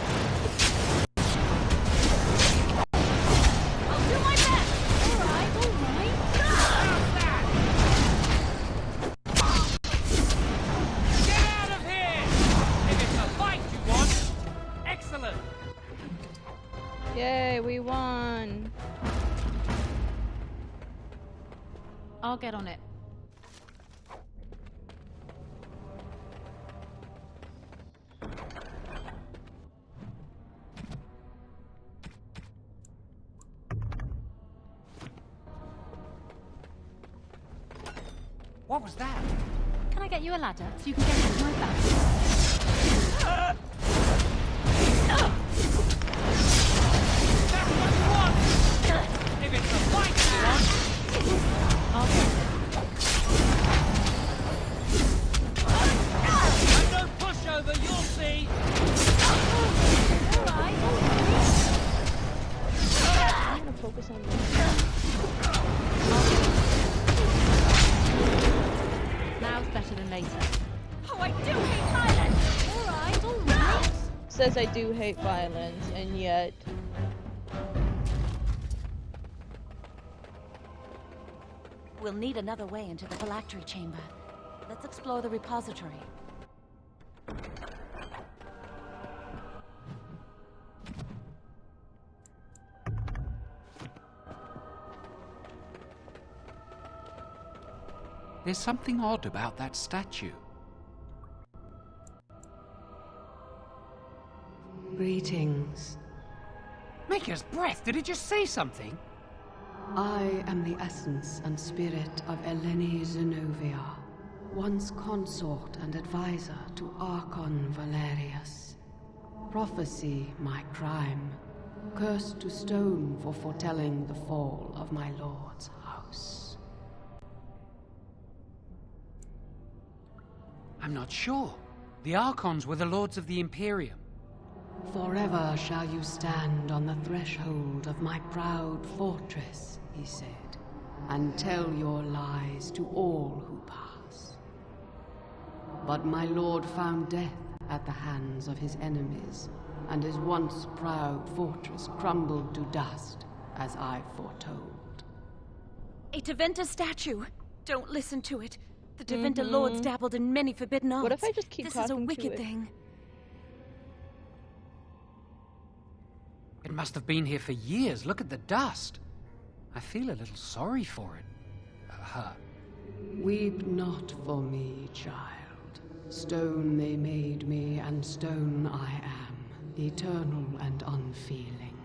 Speaker 1: Yay, we won!
Speaker 3: I'll get on it.
Speaker 11: What was that?
Speaker 3: Can I get you a ladder so you can get into my back?
Speaker 16: If it's a fight you want,
Speaker 3: I'll get it.
Speaker 16: and no pushover, you'll see.
Speaker 3: Alright.
Speaker 1: I'm gonna focus on this.
Speaker 3: Now's better than later.
Speaker 4: Oh, I do hate violence!
Speaker 3: Alright, alright.
Speaker 1: Says I do hate violence, and yet...
Speaker 12: We'll need another way into the phylactery chamber. Let's explore the repository.
Speaker 11: There's something odd about that statue.
Speaker 20: Greetings.
Speaker 11: Maker's breath, did it just say something?
Speaker 20: I am the essence and spirit of Eleni Zenobia, once consort and advisor to Archon Valerius. Prophecy my crime, cursed to stone for foretelling the fall of my lord's house.
Speaker 11: I'm not sure. The Archons were the lords of the Imperium.
Speaker 20: Forever shall you stand on the threshold of my proud fortress, he said, and tell your lies to all who pass. But my lord found death at the hands of his enemies, and his once proud fortress crumbled to dust, as I foretold.
Speaker 12: A Tevinter statue! Don't listen to it. The Tevinter lords dabbled in many forbidden arts.
Speaker 1: What if I just keep
Speaker 12: this
Speaker 1: talking
Speaker 12: is a
Speaker 1: to
Speaker 12: wicked
Speaker 1: it?
Speaker 12: thing.
Speaker 11: It must have been here for years. Look at the dust. I feel a little sorry for it. Her.
Speaker 20: Weep not for me, child. Stone they made me, and stone I am, eternal and unfeeling.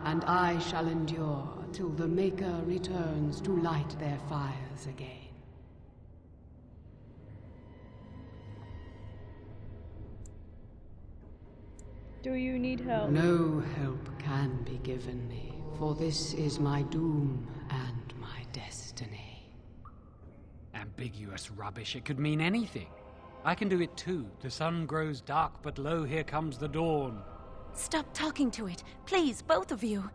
Speaker 20: And I shall endure till the Maker returns to light their fires again.
Speaker 1: Do you need help?
Speaker 20: No help can be given me, for this is my doom and my destiny.
Speaker 11: Ambiguous rubbish. It could mean anything. I can do it too. The sun grows dark, but lo, here comes the dawn.
Speaker 12: Stop talking to it. Please, both of you.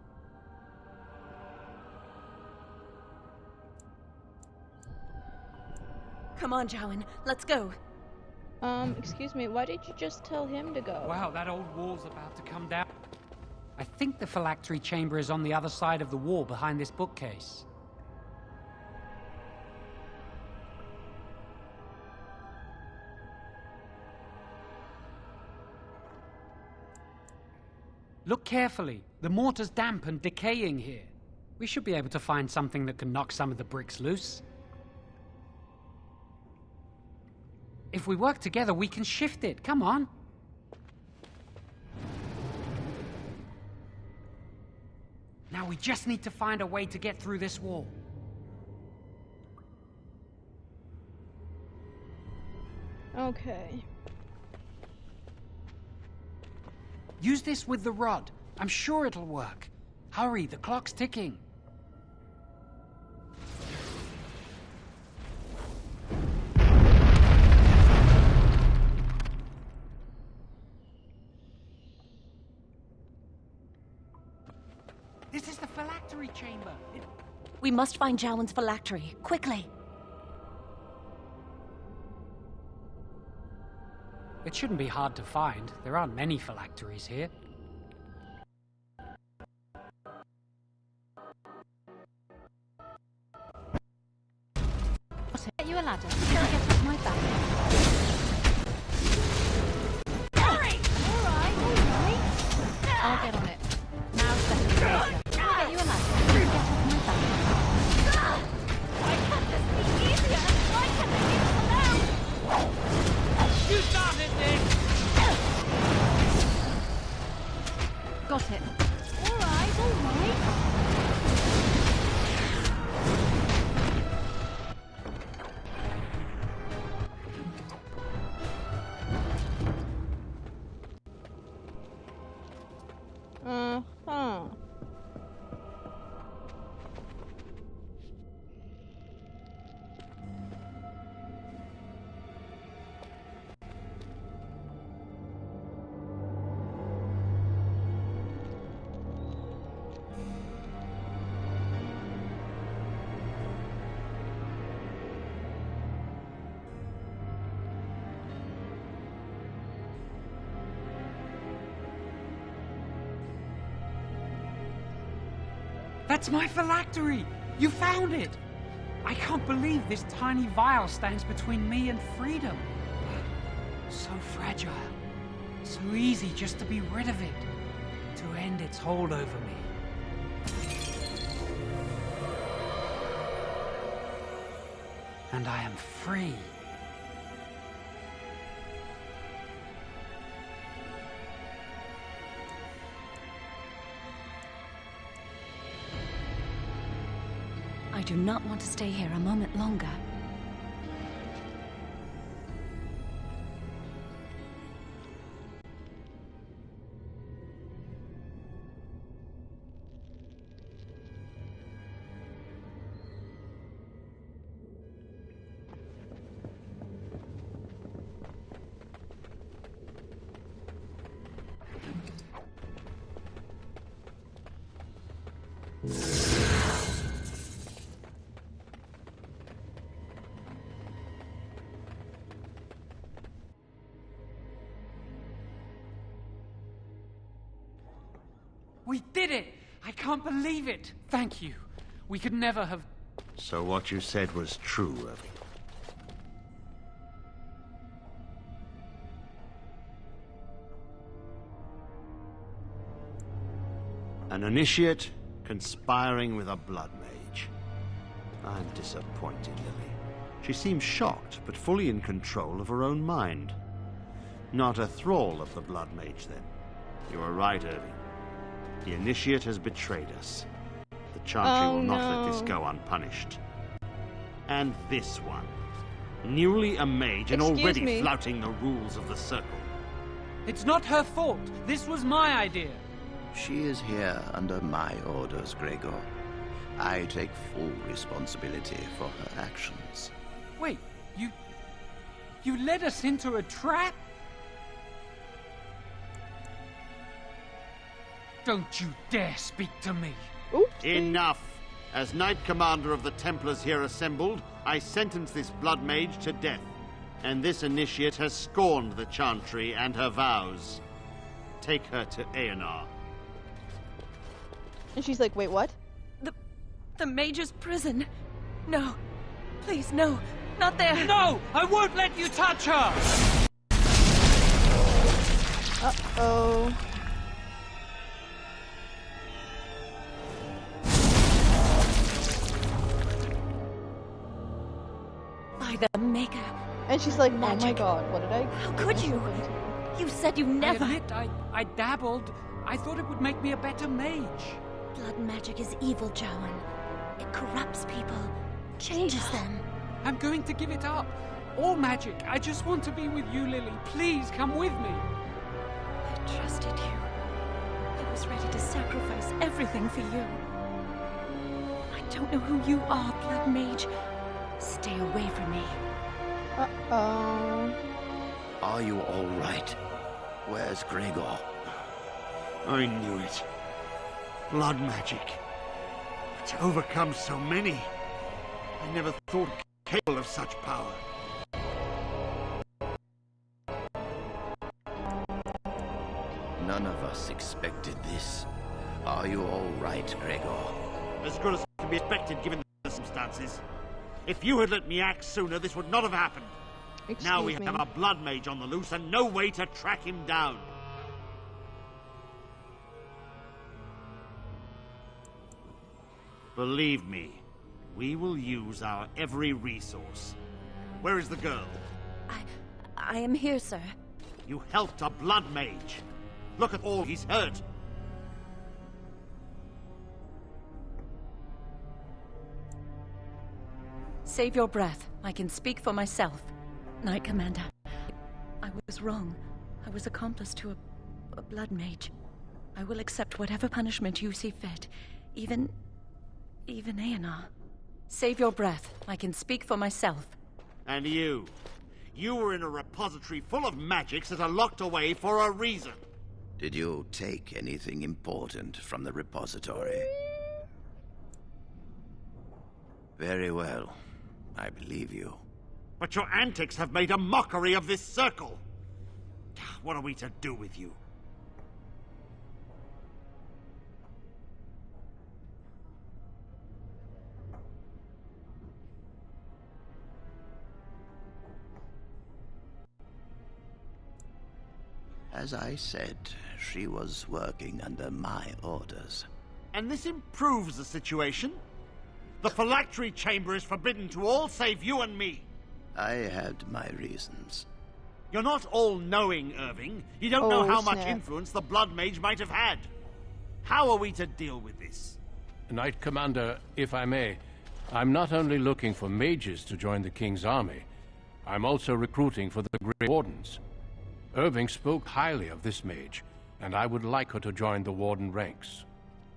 Speaker 12: Come on, Jowan. Let's go.
Speaker 1: Excuse me, why did you just tell him to go?
Speaker 11: Wow, that old wall's about to come down. I think the phylactery chamber is on the other side of the wall behind this bookcase. Look carefully. The mortar's damp and decaying here. We should be able to find something that can knock some of the bricks loose. If we work together, we can shift it. Come on. Now we just need to find a way to get through this wall.
Speaker 1: Okay.
Speaker 11: Use this with the rod. I'm sure it'll work. Hurry, the clock's ticking. This is the phylactery chamber.
Speaker 12: We must find Jowan's phylactery, quickly.
Speaker 11: It shouldn't be hard to find. There aren't many phylacteries here.
Speaker 3: Get you a ladder. Get off my back. Hurry! Alright. I'll get on it. Now second station. I'll get you a ladder. Get off my back. Why can't this be easier? Why can't they leave us alone?
Speaker 11: You started this!
Speaker 3: Got it.
Speaker 1: Alright. Uh-huh.
Speaker 11: That's my phylactery! You found it! I can't believe this tiny vial stands between me and freedom. So fragile. So easy just to be rid of it. To end its hold over me. And I am free.
Speaker 12: I do not want to stay here a moment longer.
Speaker 11: We did it! I can't believe it! Thank you. We could never have...
Speaker 6: So what you said was true, Irving. An initiate conspiring with a blood mage. I'm disappointed, Lily. She seems shocked, but fully in control of her own mind. Not a thrall of the blood mage, then. You are right, Irving. The initiate has betrayed us. The Chantry will not let this go unpunished. And this one. Newly a mage and already flouting the rules of the Circle.
Speaker 11: It's not her fault. This was my idea.
Speaker 7: She is here under my orders, Gregor. I take full responsibility for her actions.
Speaker 11: Wait, You led us into a trap? Don't you dare speak to me.
Speaker 6: Enough! As Knight Commander of the Templars here assembled, I sentence this Blood Mage to death. And this initiate has scorned the Chantry and her vows. Take her to Aenar.
Speaker 2: And she's like, wait, what?
Speaker 12: The Mage's prison. No. Please, no. Not there.
Speaker 11: No! I won't let you touch her!
Speaker 2: Uh-oh.
Speaker 12: By the Maker.
Speaker 2: And she's like,
Speaker 12: Magic.
Speaker 2: oh my god, what did I...
Speaker 12: How could you? You said you never...
Speaker 11: I admit, I dabbled. I thought it would make me a better mage.
Speaker 12: Blood magic is evil, Jowan. It corrupts people, changes them.
Speaker 11: I'm going to give it up. All magic. I just want to be with you, Lily. Please come with me.
Speaker 12: I trusted you. I was ready to sacrifice everything for you. I don't know who you are, Blood Mage. Stay away from me.
Speaker 2: Uh-oh.
Speaker 7: Are you all right? Where's Gregor?
Speaker 6: I knew it. Blood magic. To overcome so many. I never thought capable of such power.
Speaker 7: None of us expected this. Are you all right, Gregor?
Speaker 6: As good as can be expected given the circumstances. If you had let me act sooner, this would not have happened. Now we have a blood mage on the loose and no way to track him down. Believe me, we will use our every resource. Where is the girl?
Speaker 12: I am here, sir.
Speaker 6: You helped a blood mage. Look at all he's hurt.
Speaker 12: Save your breath. I can speak for myself. Knight Commander. I was wrong. I was accomplice to a blood mage. I will accept whatever punishment you see fit. Even Aenar. Save your breath. I can speak for myself.
Speaker 6: And you? You were in a repository full of magics that are locked away for a reason.
Speaker 7: Did you take anything important from the repository? Very well. I believe you.
Speaker 6: But your antics have made a mockery of this circle. What are we to do with you?
Speaker 7: As I said, she was working under my orders.
Speaker 6: And this improves the situation? The phylactery chamber is forbidden to all save you and me.
Speaker 7: I had my reasons.
Speaker 6: You're not all-knowing, Irving. You don't know how much
Speaker 2: snap.
Speaker 6: influence the Blood Mage might have had. How are we to deal with this?
Speaker 2: Knight Commander, if I may, I'm not only looking for mages to join the King's army, I'm also recruiting for the Grey Wardens. Irving spoke highly of this mage, and I would like her to join the Warden ranks.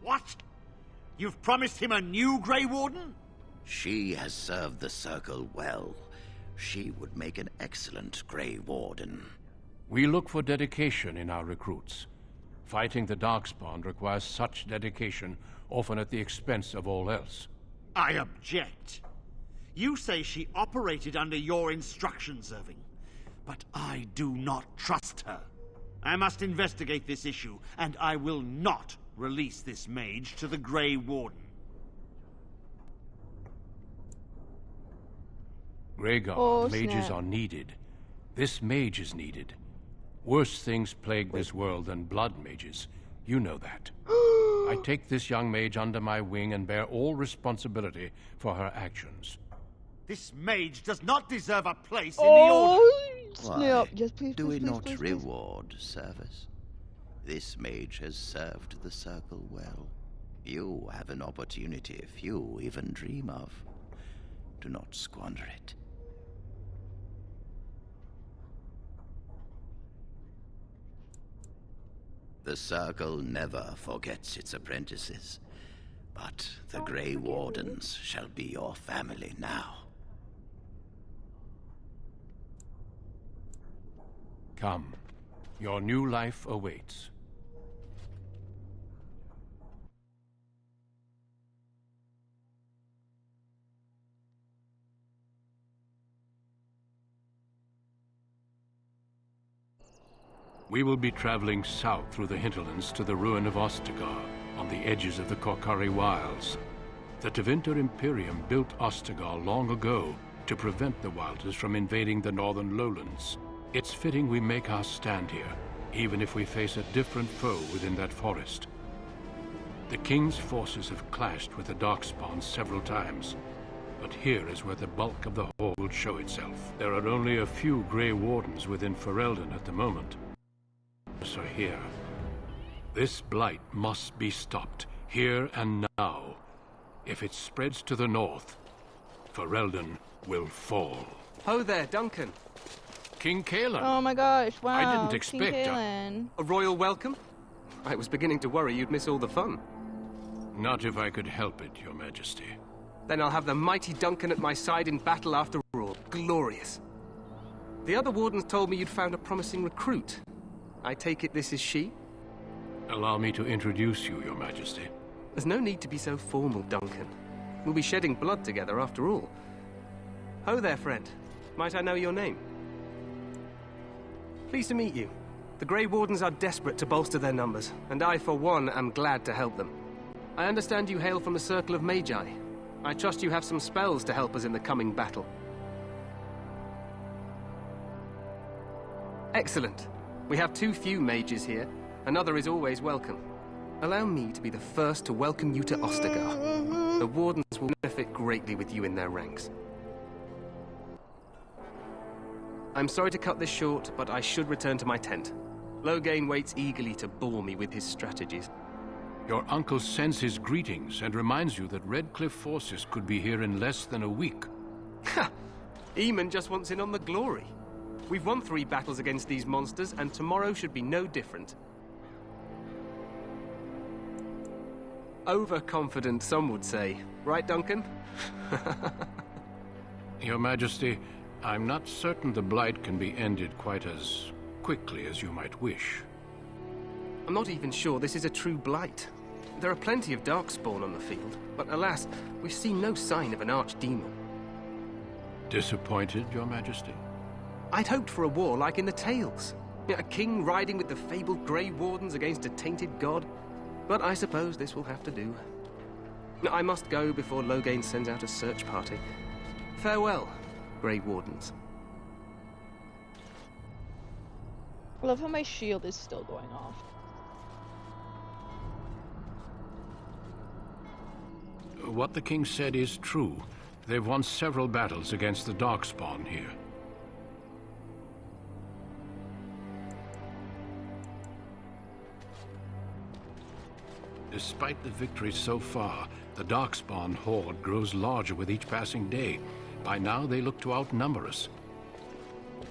Speaker 6: What? You've promised him a new Grey Warden?
Speaker 7: She has served the Circle well. She would make an excellent Grey Warden.
Speaker 2: We look for dedication in our recruits. Fighting the Darkspawn requires such dedication, often at the expense of all else.
Speaker 6: I object. You say she operated under your instructions, Irving. But I do not trust her. I must investigate this issue, and I will not release this mage to the Grey Warden.
Speaker 2: Rhaegar, mages are needed. This mage is needed. Worse things plague this world than blood mages. You know that. I take this young mage under my wing and bear all responsibility for her actions.
Speaker 6: This mage does not deserve a place in the Order.
Speaker 7: Why,
Speaker 2: yes, please,
Speaker 7: do we
Speaker 2: please,
Speaker 7: not
Speaker 2: please,
Speaker 7: reward service? This mage has served the Circle well. You have an opportunity few even dream of. Do not squander it. The Circle never forgets its apprentices, but the Grey Wardens shall be your family now.
Speaker 2: Come. Your new life awaits. We will be traveling south through the hinterlands to the ruin of Ostagar, on the edges of the Korkari Wilds. The Tevinter Imperium built Ostagar long ago to prevent the Wilders from invading the northern lowlands. It's fitting we make our stand here, even if we face a different foe within that forest. The King's forces have clashed with the Darkspawn several times, but here is where the bulk of the horde will show itself. There are only a few Grey Wardens within Ferelden at the moment. Are here. This blight must be stopped, here and now. If it spreads to the north, Ferelden will fall.
Speaker 16: Ho there, Duncan.
Speaker 2: King Kaelan.
Speaker 1: Oh my gosh, wow.
Speaker 2: I didn't expect
Speaker 1: a
Speaker 16: royal welcome? I was beginning to worry you'd miss all the fun.
Speaker 2: Not if I could help it, Your Majesty.
Speaker 16: Then I'll have the mighty Duncan at my side in battle after all. Glorious. The other wardens told me you'd found a promising recruit. I take it this is she?
Speaker 2: Allow me to introduce you, Your Majesty.
Speaker 16: There's no need to be so formal, Duncan. We'll be shedding blood together after all. Ho there, friend. Might I know your name? Pleased to meet you. The Grey Wardens are desperate to bolster their numbers, and I, for one, am glad to help them. I understand you hail from the Circle of Magi. I trust you have some spells to help us in the coming battle. Excellent. We have too few mages here. Another is always welcome. Allow me to be the first to welcome you to Ostagar. The Wardens will benefit greatly with you in their ranks. I'm sorry to cut this short, but I should return to my tent. Loghain waits eagerly to bore me with his strategies.
Speaker 2: Your uncle sends his greetings and reminds you that Redcliffe forces could be here in less than a week.
Speaker 16: Ha! Eamon just wants in on the glory. We've won 3 battles against these monsters, and tomorrow should be no different. Overconfident, some would say. Right, Duncan?
Speaker 2: Your Majesty, I'm not certain the blight can be ended quite as quickly as you might wish.
Speaker 16: I'm not even sure this is a true blight. There are plenty of Darkspawn on the field, but alas, we've seen no sign of an archdemon.
Speaker 2: Disappointed, Your Majesty?
Speaker 16: I'd hoped for a war like in the tales. A king riding with the fabled Grey Wardens against a tainted god. But I suppose this will have to do. I must go before Loghain sends out a search party. Farewell, Grey Wardens.
Speaker 1: I love how my shield is still going off.
Speaker 2: What the king said is true. They've won several battles against the Darkspawn here. Despite the victories so far, the Darkspawn horde grows larger with each passing day. By now, they look to outnumber us.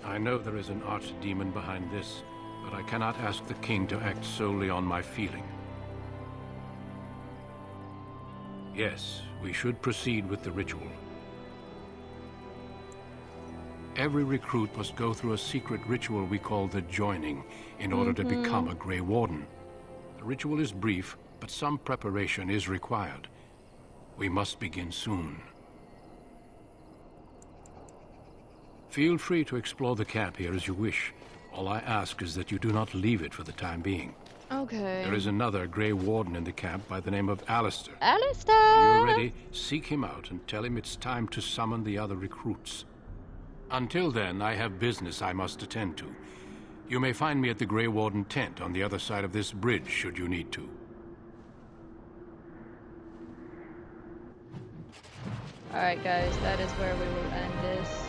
Speaker 2: I know there is an archdemon behind this, but I cannot ask the king to act solely on my feeling. Yes, we should proceed with the ritual. Every recruit must go through a secret ritual we call the Joining in order to become a Grey Warden. The ritual is brief, but some preparation is required. We must begin soon. Feel free to explore the camp here as you wish. All I ask is that you do not leave it for the time being.
Speaker 1: Okay.
Speaker 2: There is another Grey Warden in the camp by the name of Alistair.
Speaker 1: Alistair!
Speaker 2: When you're ready, seek him out and tell him it's time to summon the other recruits. Until then, I have business I must attend to. You may find me at the Grey Warden tent on the other side of this bridge, should you need to.
Speaker 1: Alright guys, that is where we will end this.